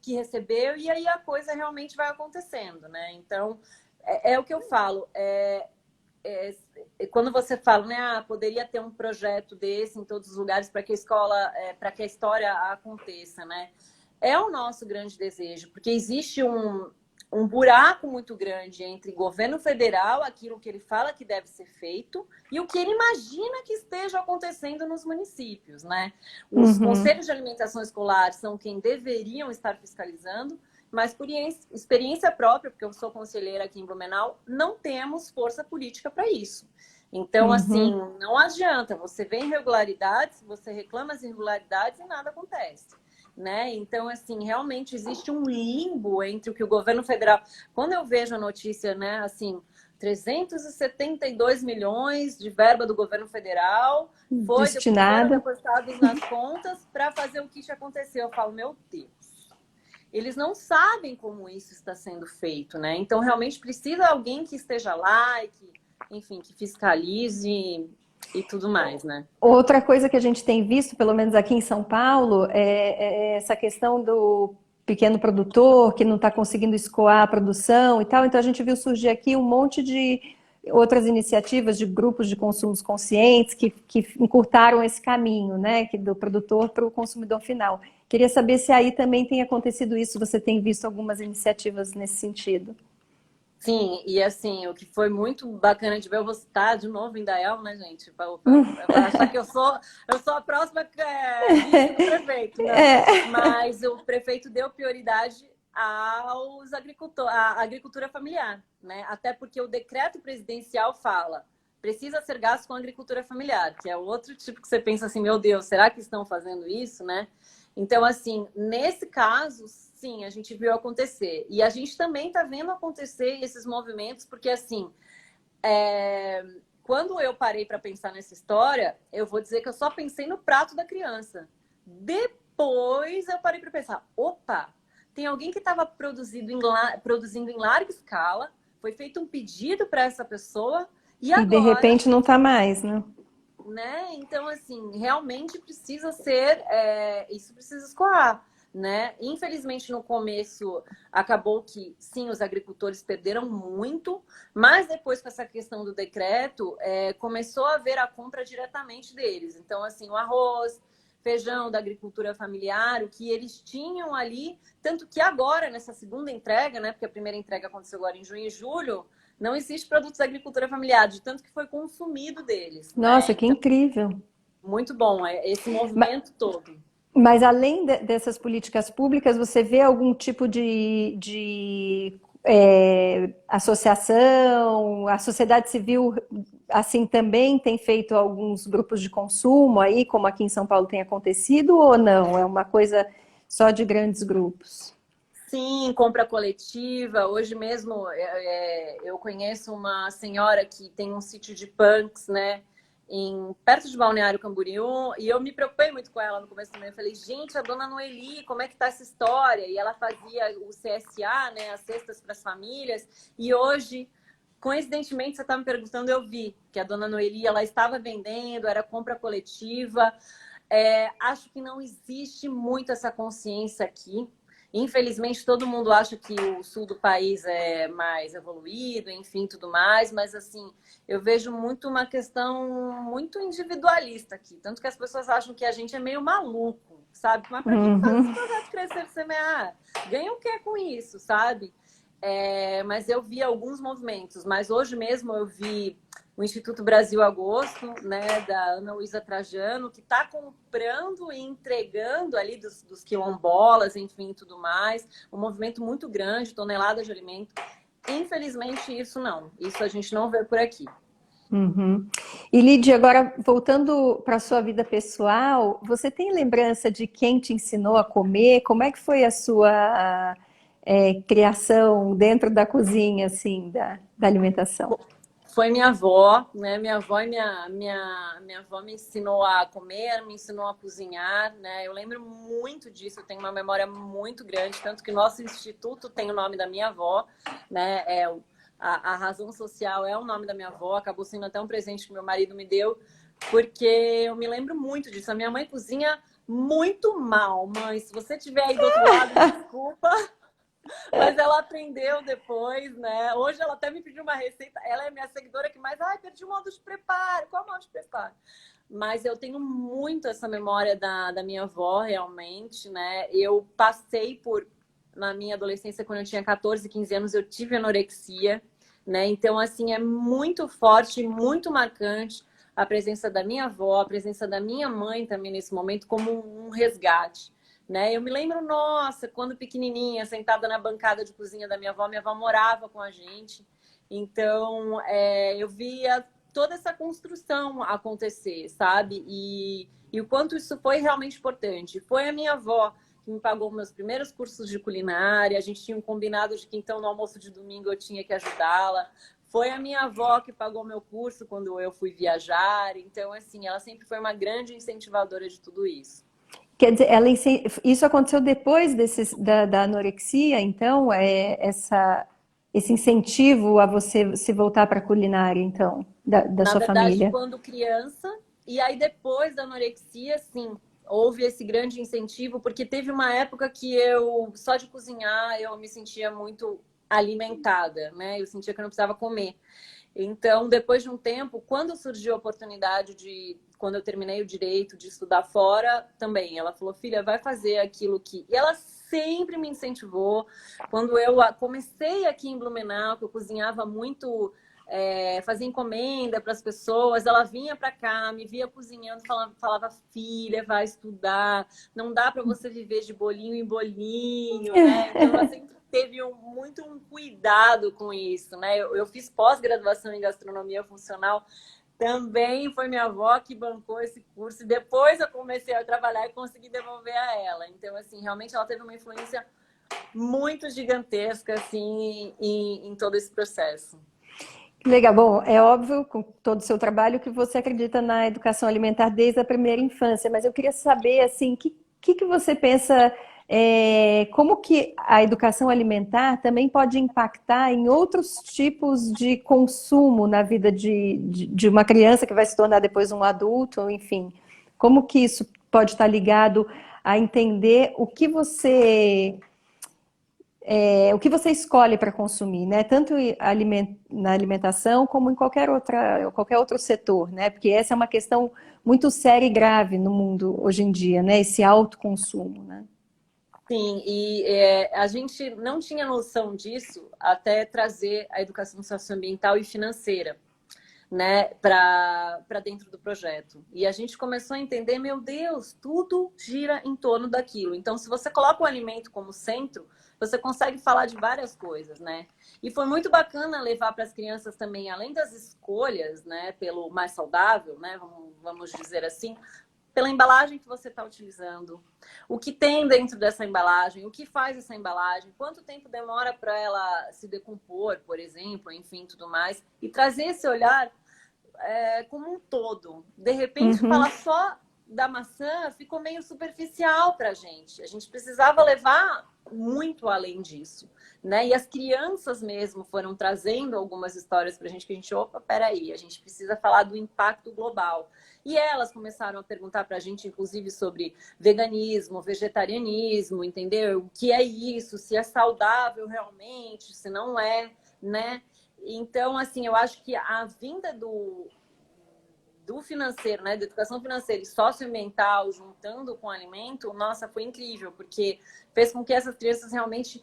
que recebeu, e aí a coisa realmente vai acontecendo, né? Então, é o que eu falo. Quando você fala, né, poderia ter um projeto desse em todos os lugares para que a escola, para que a história aconteça, né? É o nosso grande desejo, porque existe um buraco muito grande entre governo federal, aquilo que ele fala que deve ser feito, e o que ele imagina que esteja acontecendo nos municípios, né? Os conselhos de alimentação escolar são quem deveriam estar fiscalizando, mas por experiência própria, porque eu sou conselheira aqui em Blumenau, não temos força política para isso. Então, assim, não adianta. Você vê irregularidades, você reclama as irregularidades e nada acontece, né? Então, assim, realmente existe um limbo entre o que o governo federal... Quando eu vejo a notícia, né, assim, 372 milhões de verba do governo federal foi destinada, depositados nas contas para fazer o que aconteceu. Eu falo, meu Deus. Eles não sabem como isso está sendo feito, né? Então, realmente precisa alguém que esteja lá e que, enfim, que fiscalize e tudo mais, né? outra coisa que a gente tem visto, pelo menos aqui em São Paulo, é essa questão do pequeno produtor que não está conseguindo escoar a produção e tal. Então a gente viu surgir aqui um monte de outras iniciativas de grupos de consumos conscientes que encurtaram esse caminho, né, do produtor para o consumidor final. Queria saber se aí também tem acontecido isso, você tem visto algumas iniciativas nesse sentido. Sim, e assim, o que foi muito bacana de ver, eu vou citar de novo em Indaial, né, gente? Para achar que eu sou a próxima vice do prefeito, não. Mas o prefeito deu prioridade aos agricultores, à agricultura familiar, né? Até porque o decreto presidencial fala, precisa ser gasto com a agricultura familiar, que é outro tipo que você pensa assim, meu Deus, será que estão fazendo isso, né? Então, assim, nesse caso, sim, a gente viu acontecer. E a gente também está vendo acontecer esses movimentos, porque, assim, quando eu parei para pensar nessa história, eu vou dizer que eu só pensei no prato da criança. Depois eu parei para pensar, opa, tem alguém que estava produzindo em larga escala, foi feito um pedido para essa pessoa, e E de agora... repente não está mais, né? Né? Então, assim, realmente precisa ser, isso precisa escoar, né? Infelizmente, no começo, acabou que, sim, os agricultores perderam muito, mas depois, com essa questão do decreto, começou a haver a compra diretamente deles. Então, assim, o arroz, feijão da agricultura familiar, o que eles tinham ali, tanto que agora, nessa segunda entrega, né? Porque a primeira entrega aconteceu agora em junho e julho, não existe produtos da agricultura familiar, de tanto que foi consumido deles, Nossa, né? que Então, incrível. muito bom, esse movimento todo. Mas além dessas políticas públicas, você vê algum tipo associação, a sociedade civil assim também tem feito alguns grupos de consumo aí, como aqui em São Paulo tem acontecido, ou não? É uma coisa só de grandes grupos? Sim, compra coletiva. Hoje mesmo eu conheço uma senhora que tem um sítio de punks, né? Perto de Balneário Camboriú, e eu me preocupei muito com ela no começo também. Eu falei, gente, a dona Noeli, como é que tá essa história? E ela fazia o CSA, né? As cestas para as famílias. E hoje, coincidentemente, você está me perguntando, eu vi que a dona Noeli, ela estava vendendo, era compra coletiva. Acho que não existe muito essa consciência aqui. Infelizmente, todo mundo acha que o sul do país é mais evoluído, enfim, tudo mais, mas assim, eu vejo muito uma questão muito individualista aqui. Tanto que as pessoas acham que a gente é meio maluco, sabe? Mas para que faz esse projeto crescer, semear? Ganha o que com isso, sabe? Mas eu vi alguns movimentos, mas hoje mesmo eu vi o Instituto Brasil Agosto, né, da Ana Luísa Trajano, que está comprando e entregando ali dos quilombolas, enfim, tudo mais. Um movimento muito grande, toneladas de alimento. Infelizmente, isso não. Isso a gente não vê por aqui. Uhum. E Lídia, agora voltando para a sua vida pessoal, você tem lembrança de quem te ensinou a comer? Como é que foi a sua criação dentro da cozinha, assim, da alimentação? Foi minha avó, né? Minha avó e minha avó me ensinou a comer, me ensinou a cozinhar, né? Eu lembro muito disso, eu tenho uma memória muito grande, tanto que nosso instituto tem o nome da minha avó, né? A razão social é o nome da minha avó, acabou sendo até um presente que meu marido me deu, porque eu me lembro muito disso. A minha mãe cozinha muito mal, mãe. Se você estiver aí do outro lado, desculpa. Mas ela aprendeu depois, né? Hoje ela até me pediu uma receita. Ela é minha seguidora que mais... Ai, perdi o modo de preparo. Qual é o modo de preparo? Mas eu tenho muito essa memória da minha avó, realmente, né? Eu passei por... Na minha adolescência, quando eu tinha 14, 15 anos, eu tive anorexia, né? Então, assim, é muito forte, muito marcante a presença da minha avó, a presença da minha mãe também nesse momento, como um resgate. Né? Eu me lembro, nossa, quando pequenininha, sentada na bancada de cozinha da minha avó morava com a gente, então eu via toda essa construção acontecer, sabe? E o quanto isso foi realmente importante. Foi a minha avó que me pagou meus primeiros cursos de culinária, a gente tinha um combinado de que então no almoço de domingo eu tinha que ajudá-la. Foi a minha avó que pagou meu curso quando eu fui viajar, então assim, ela sempre foi uma grande incentivadora de tudo isso. Quer dizer, isso aconteceu depois da anorexia, então, esse incentivo a você se voltar para a culinária, então, da Na sua verdade, família. quando criança, e aí depois da anorexia, sim, houve esse grande incentivo, porque teve uma época que eu, só de cozinhar, eu me sentia muito alimentada, né? Eu sentia que eu não precisava comer. Então, depois de um tempo, quando surgiu a oportunidade quando eu terminei o direito de estudar fora, também, ela falou, filha, vai fazer aquilo que... E ela sempre me incentivou. Quando eu comecei aqui em Blumenau, que eu cozinhava muito, fazia encomenda para as pessoas, ela vinha para cá, me via cozinhando, falava, filha, vai estudar, não dá para você viver de bolinho em bolinho, né? Então, ela sempre teve muito um cuidado com isso, né? Eu fiz pós-graduação em gastronomia funcional, também foi minha avó que bancou esse curso, e depois eu comecei a trabalhar e consegui devolver a ela. Então, assim, realmente ela teve uma influência muito gigantesca, assim, em todo esse processo. Legal. Bom, é óbvio, com todo o seu trabalho, que você acredita na educação alimentar desde a primeira infância, mas eu queria saber, assim, que você pensa, como que a educação alimentar também pode impactar em outros tipos de consumo na vida de uma criança que vai se tornar depois um adulto, enfim. Como que isso pode estar ligado a entender o que você escolhe para consumir, né? Tanto na alimentação como em qualquer outro setor, né? Porque essa é uma questão muito séria e grave no mundo hoje em dia, né? Esse autoconsumo, né? Sim, e a gente não tinha noção disso até trazer a educação socioambiental e financeira, né, para dentro do projeto. E a gente começou a entender, meu Deus, tudo gira em torno daquilo. Então, se você coloca o alimento como centro, você consegue falar de várias coisas, né? E foi muito bacana levar para as crianças também, além das escolhas, né, pelo mais saudável, né, vamos dizer assim, pela embalagem que você está utilizando, o que tem dentro dessa embalagem, o que faz essa embalagem, quanto tempo demora para ela se decompor, por exemplo, enfim, tudo mais, e trazer esse olhar como um todo. De repente, Uhum. falar só da maçã ficou meio superficial para a gente. A gente precisava levar muito além disso, né? E as crianças mesmo foram trazendo algumas histórias para a gente que a gente, opa, peraí, a gente precisa falar do impacto global. E elas começaram a perguntar para a gente, inclusive, sobre veganismo, vegetarianismo, entendeu? O que é isso? Se é saudável realmente, se não é, né? Então, assim, eu acho que a vinda do financeiro, né, da educação financeira e socioambiental, juntando com o alimento, nossa, foi incrível, porque fez com que essas crianças realmente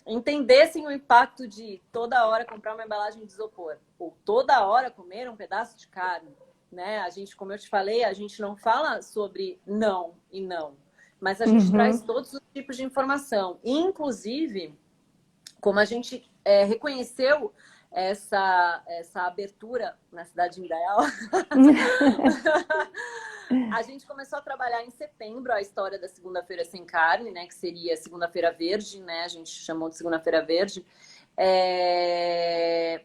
entendessem o impacto de toda hora comprar uma embalagem de isopor, ou toda hora comer um pedaço de carne, né? A gente, como eu te falei, a gente não fala sobre não e não, mas a gente traz Uhum. todos os tipos de informação, inclusive, como a gente reconheceu essa abertura na cidade de Indaial. A gente começou a trabalhar em setembro a história da Segunda-feira Sem Carne, né? Que seria Segunda-feira Verde, né? A gente chamou de Segunda-feira Verde.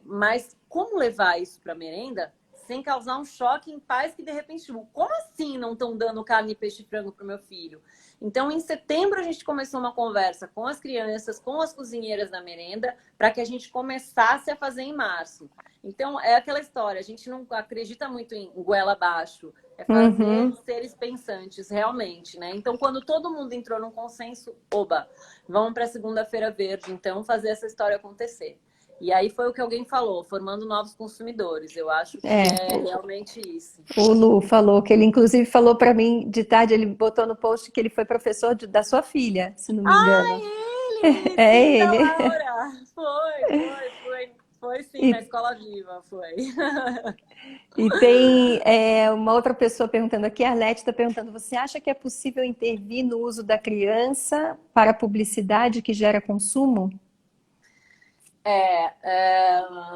Mas como levar isso para merenda sem causar um choque em pais que de repente, como assim não estão dando carne, peixe e frango para o meu filho? Então, em setembro, a gente começou uma conversa com as crianças, com as cozinheiras da merenda, para que a gente começasse a fazer em março. Então, é aquela história, a gente não acredita muito em goela abaixo, é fazer seres pensantes, realmente, né? Então, quando todo mundo entrou num consenso, oba, vamos para a Segunda-feira Verde, então, fazer essa história acontecer. E aí foi o que alguém falou, formando novos consumidores. Eu acho que é realmente isso. O Lu falou que ele, inclusive, falou para mim de tarde, ele botou no post que ele foi professor da sua filha, se não me engano. Ele! É Sim, ele. da Laura! Foi sim, na Escola Viva, foi. E tem uma outra pessoa perguntando aqui, a Arlete está perguntando, você acha que é possível intervir no uso da criança para publicidade que gera consumo?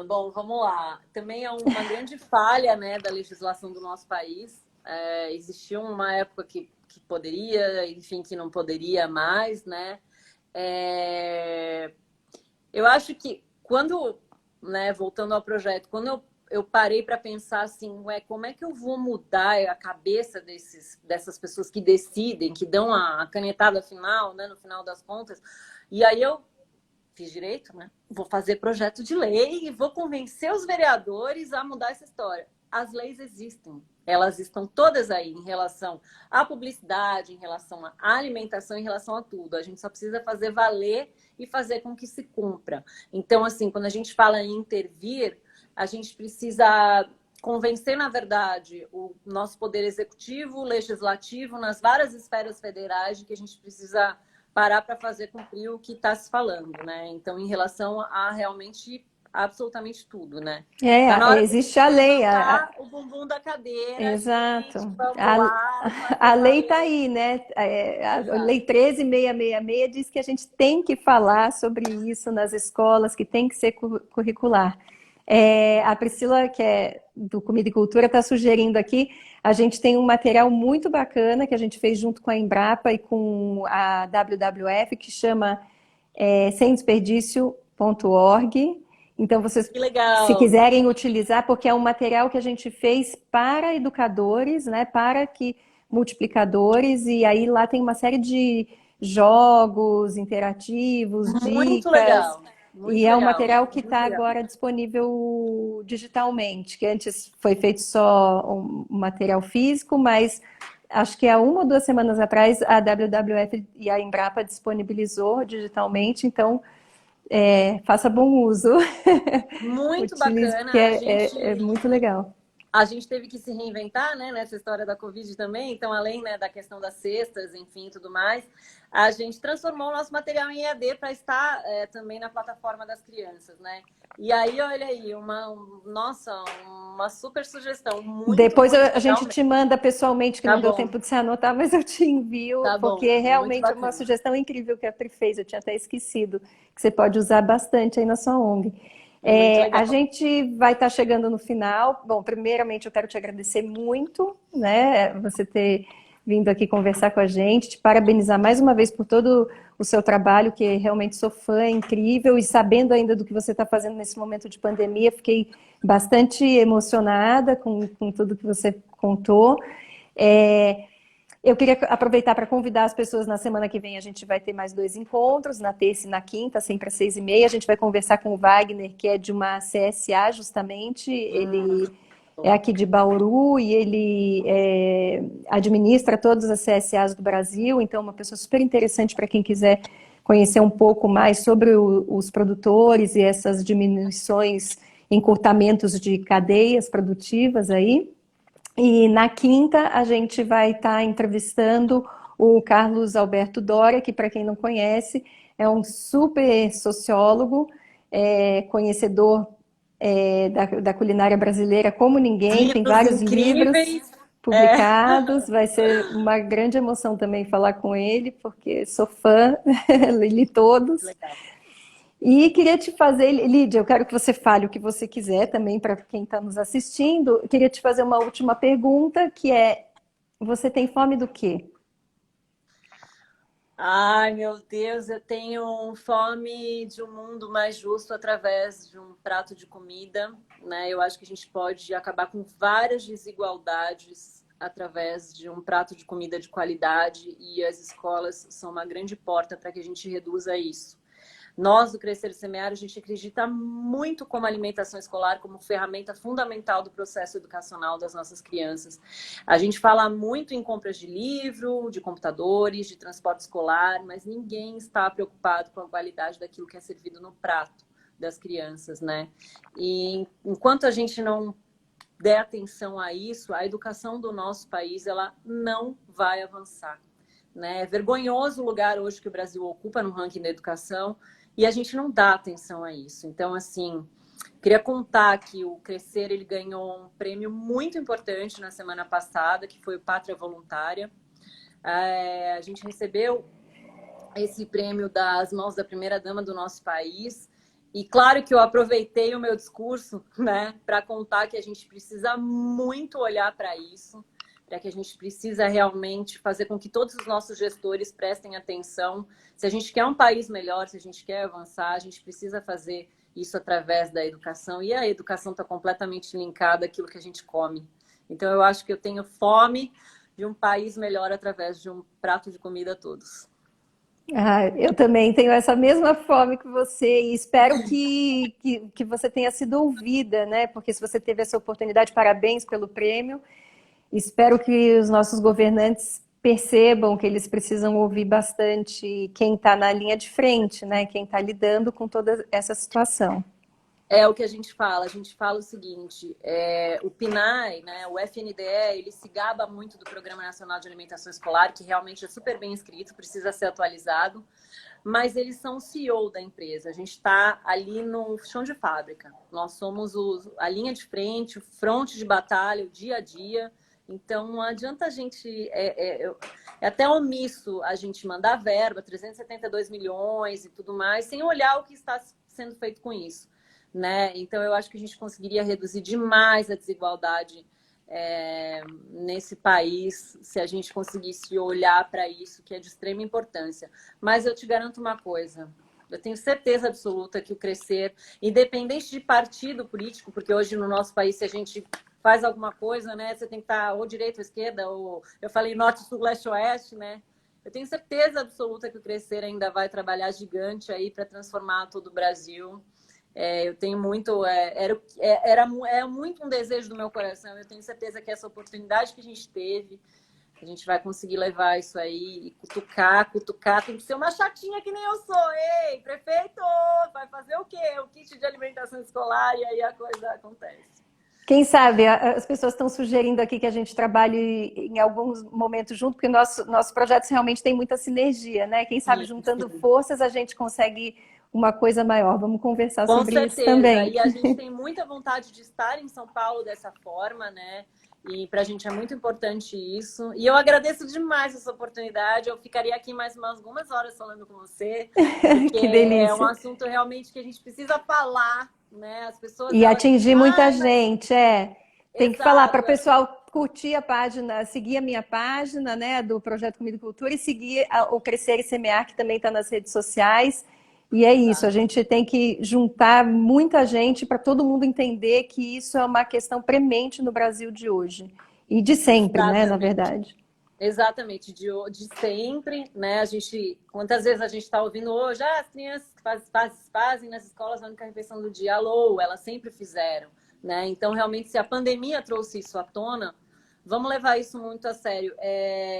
Bom, vamos lá. Também é uma grande falha, né, da legislação do nosso país. Existia uma época que poderia, enfim, que não poderia mais, né? Eu acho que quando, né, voltando ao projeto, quando eu parei para pensar assim, como é que eu vou mudar a cabeça dessas pessoas que decidem, que dão a canetada final, né, no final das contas, e aí eu fiz direito, né? Vou fazer projeto de lei e vou convencer os vereadores a mudar essa história. As leis existem, elas estão todas aí em relação à publicidade, em relação à alimentação, em relação a tudo. A gente só precisa fazer valer e fazer com que se cumpra. Então, assim, quando a gente fala em intervir, a gente precisa convencer, na verdade, o nosso poder executivo, legislativo, nas várias esferas federais, de que a gente precisa parar para fazer cumprir o que está se falando, né? Então, em relação a realmente absolutamente tudo, né? Tá na hora Existe a lei. levantar o bumbum da cadeira, Exato. gente, vamos lá, A fazer lei está valer. aí, né? A Exato. Lei 13.666 diz que a gente tem que falar sobre isso nas escolas, que tem que ser curricular. A Priscila, que é do Comida e Cultura, está sugerindo aqui, a gente tem um material muito bacana que a gente fez junto com a Embrapa e com a WWF, que chama semdesperdício.org. Então, vocês, Que legal. se quiserem utilizar, porque é um material que a gente fez para educadores, né, para que multiplicadores, e aí lá tem uma série de jogos interativos, Muito dicas, legal. Muito e é um legal. material que Muito está legal. agora disponível digitalmente, que antes foi feito só um material físico, mas acho que há 1 ou 2 semanas atrás a WWF e a Embrapa disponibilizou digitalmente, então faça bom uso. Muito Utilize, porque bacana. é muito legal. A gente teve que se reinventar, né, nessa história da Covid também. Então, além, né, da questão das cestas, enfim, tudo mais, a gente transformou o nosso material em EAD para estar também na plataforma das crianças, né? E aí, olha aí, uma super sugestão. Depois Muito a gente legal. te manda pessoalmente, que Tá não deu bom, tempo de se anotar, mas eu te envio, tá bom. porque Muito realmente é uma bacana. sugestão incrível que a Pri fez, eu tinha até esquecido, que você pode usar bastante aí na sua ONG. Muito legal. A gente vai estar chegando no final. Bom, primeiramente eu quero te agradecer muito, né, você ter vindo aqui conversar com a gente, te parabenizar mais uma vez por todo o seu trabalho, que realmente sou fã, é incrível, e sabendo ainda do que você está fazendo nesse momento de pandemia, fiquei bastante emocionada com tudo que você contou. Eu queria aproveitar para convidar as pessoas. Na semana que vem a gente vai ter mais 2 encontros, na terça e na quinta, sempre às 6h30. A gente vai conversar com o Wagner, que é de uma CSA, justamente. Ele é aqui de Bauru e ele administra todas as CSAs do Brasil, então uma pessoa super interessante para quem quiser conhecer um pouco mais sobre os produtores e essas diminuições, encurtamentos de cadeias produtivas aí. E na quinta a gente vai estar entrevistando o Carlos Alberto Doria, que para quem não conhece é um super sociólogo, conhecedor da culinária brasileira como ninguém, tem vários livros publicados, vai ser uma grande emoção também falar com ele, porque sou fã, li todos. Legal. E queria te fazer, Lídia, eu quero que você fale o que você quiser também para quem está nos assistindo. Eu queria te fazer uma última pergunta, que é: você tem fome do quê? Ai, meu Deus, eu tenho fome de um mundo mais justo através de um prato de comida, né? Eu acho que a gente pode acabar com várias desigualdades através de um prato de comida de qualidade e as escolas são uma grande porta para que a gente reduza isso. Nós, do Crescer e Semear, a gente acredita muito como alimentação escolar, como ferramenta fundamental do processo educacional das nossas crianças. A gente fala muito em compras de livro, de computadores, de transporte escolar, mas ninguém está preocupado com a qualidade daquilo que é servido no prato das crianças, né? E enquanto a gente não der atenção a isso, a educação do nosso país, ela não vai avançar. Né? É vergonhoso o lugar hoje que o Brasil ocupa no ranking da educação e a gente não dá atenção a isso. Então, assim, queria contar que o Crescer ele ganhou um prêmio muito importante na semana passada, que foi o Pátria Voluntária. A gente recebeu esse prêmio das mãos da primeira-dama do nosso país. E claro que eu aproveitei o meu discurso, né, para contar que a gente precisa muito olhar para isso, para que a gente precisa realmente fazer com que todos os nossos gestores prestem atenção. Se a gente quer um país melhor, se a gente quer avançar, a gente precisa fazer isso através da educação. E a educação está completamente linkada àquilo que a gente come. Então, eu acho que eu tenho fome de um país melhor através de um prato de comida a todos. Ah, eu também tenho essa mesma fome que você e espero que você tenha sido ouvida, né? Porque se você teve essa oportunidade, parabéns pelo prêmio. Espero que os nossos governantes percebam que eles precisam ouvir bastante quem está na linha de frente, né? Quem está lidando com toda essa situação. É o que a gente fala o seguinte, o PNAE, né, o FNDE, ele se gaba muito do Programa Nacional de Alimentação Escolar, que realmente é super bem escrito, precisa ser atualizado, mas eles são o CEO da empresa, a gente está ali no chão de fábrica, nós somos a linha de frente, o fronte de batalha, o dia a dia, então não adianta a gente, é até omisso a gente mandar verba, 372 milhões e tudo mais, sem olhar o que está sendo feito com isso. Né? Então, eu acho que a gente conseguiria reduzir demais a desigualdade nesse país se a gente conseguisse olhar para isso, que é de extrema importância. Mas eu te garanto uma coisa, eu tenho certeza absoluta que o Crescer, independente de partido político, porque hoje no nosso país, se a gente faz alguma coisa, né, você tem que estar ou direita ou esquerda, ou eu falei norte, sul, leste, oeste, né? Eu tenho certeza absoluta que o Crescer ainda vai trabalhar gigante aí para transformar todo o Brasil. Eu tenho muito, é muito um desejo do meu coração. Eu tenho certeza que essa oportunidade que a gente teve, a gente vai conseguir levar isso aí e cutucar, cutucar. Tem que ser uma chatinha que nem eu sou. Ei, prefeito, vai fazer o quê? O kit de alimentação escolar e aí a coisa acontece. Quem sabe, as pessoas estão sugerindo aqui que a gente trabalhe em alguns momentos junto, porque nossos projetos realmente têm muita sinergia, né? Quem sabe juntando Sim. forças a gente consegue uma coisa maior. Vamos conversar Com sobre isso certeza. também. E a gente tem muita vontade de estar em São Paulo dessa forma, né? E para a gente é muito importante isso. E eu agradeço demais essa oportunidade. Eu ficaria aqui mais umas algumas horas falando com você, porque Que é um delícia. assunto realmente que a gente precisa falar, né? As pessoas, E elas... atingir muita Ai, mas... gente, é. Tem que falar para o Exato. pessoal curtir a página, seguir a minha página, né, do Projeto Comida e Cultura e seguir o Crescer e Semear, que também está nas redes sociais. E é isso, a Exato. gente tem que juntar muita gente para todo mundo entender que isso é uma questão premente no Brasil de hoje. E de sempre, né, na Exatamente. verdade. Exatamente, de sempre, né? A gente, quantas vezes a gente está ouvindo hoje, as crianças que fazem nas escolas a única refeição do dia, alô, elas sempre fizeram, né? Então, realmente, se a pandemia trouxe isso à tona, vamos levar isso muito a sério.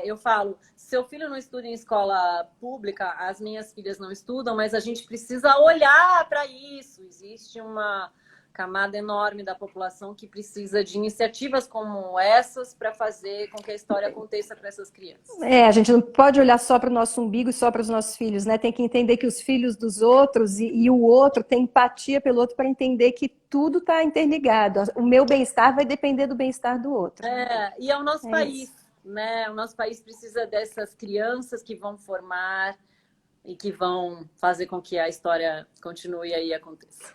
Eu falo, seu filho não estuda em escola pública, as minhas filhas não estudam, mas a gente precisa olhar para isso. Existe uma camada enorme da população que precisa de iniciativas como essas para fazer com que a história aconteça para essas crianças. A gente não pode olhar só para o nosso umbigo e só para os nossos filhos, né? Tem que entender que os filhos dos outros e o outro tem empatia pelo outro para entender que tudo está interligado. O meu bem-estar vai depender do bem-estar do outro. E é o nosso É país, isso. né? O nosso país precisa dessas crianças que vão formar e que vão fazer com que a história continue aí e aconteça.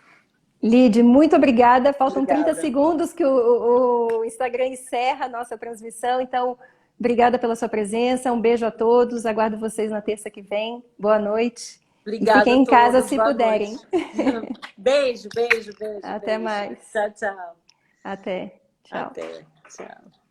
Lid, muito obrigada. Faltam 30 Obrigada. segundos que o Instagram encerra a nossa transmissão. Então, obrigada pela sua presença. Um beijo a todos. Aguardo vocês na terça que vem. Boa noite. E Obrigada fiquem a em casa todos. se Boa noite. puderem. Beijo, beijo, beijo, Até beijo. mais. Tchau, tchau. Até. Tchau. Até. Tchau.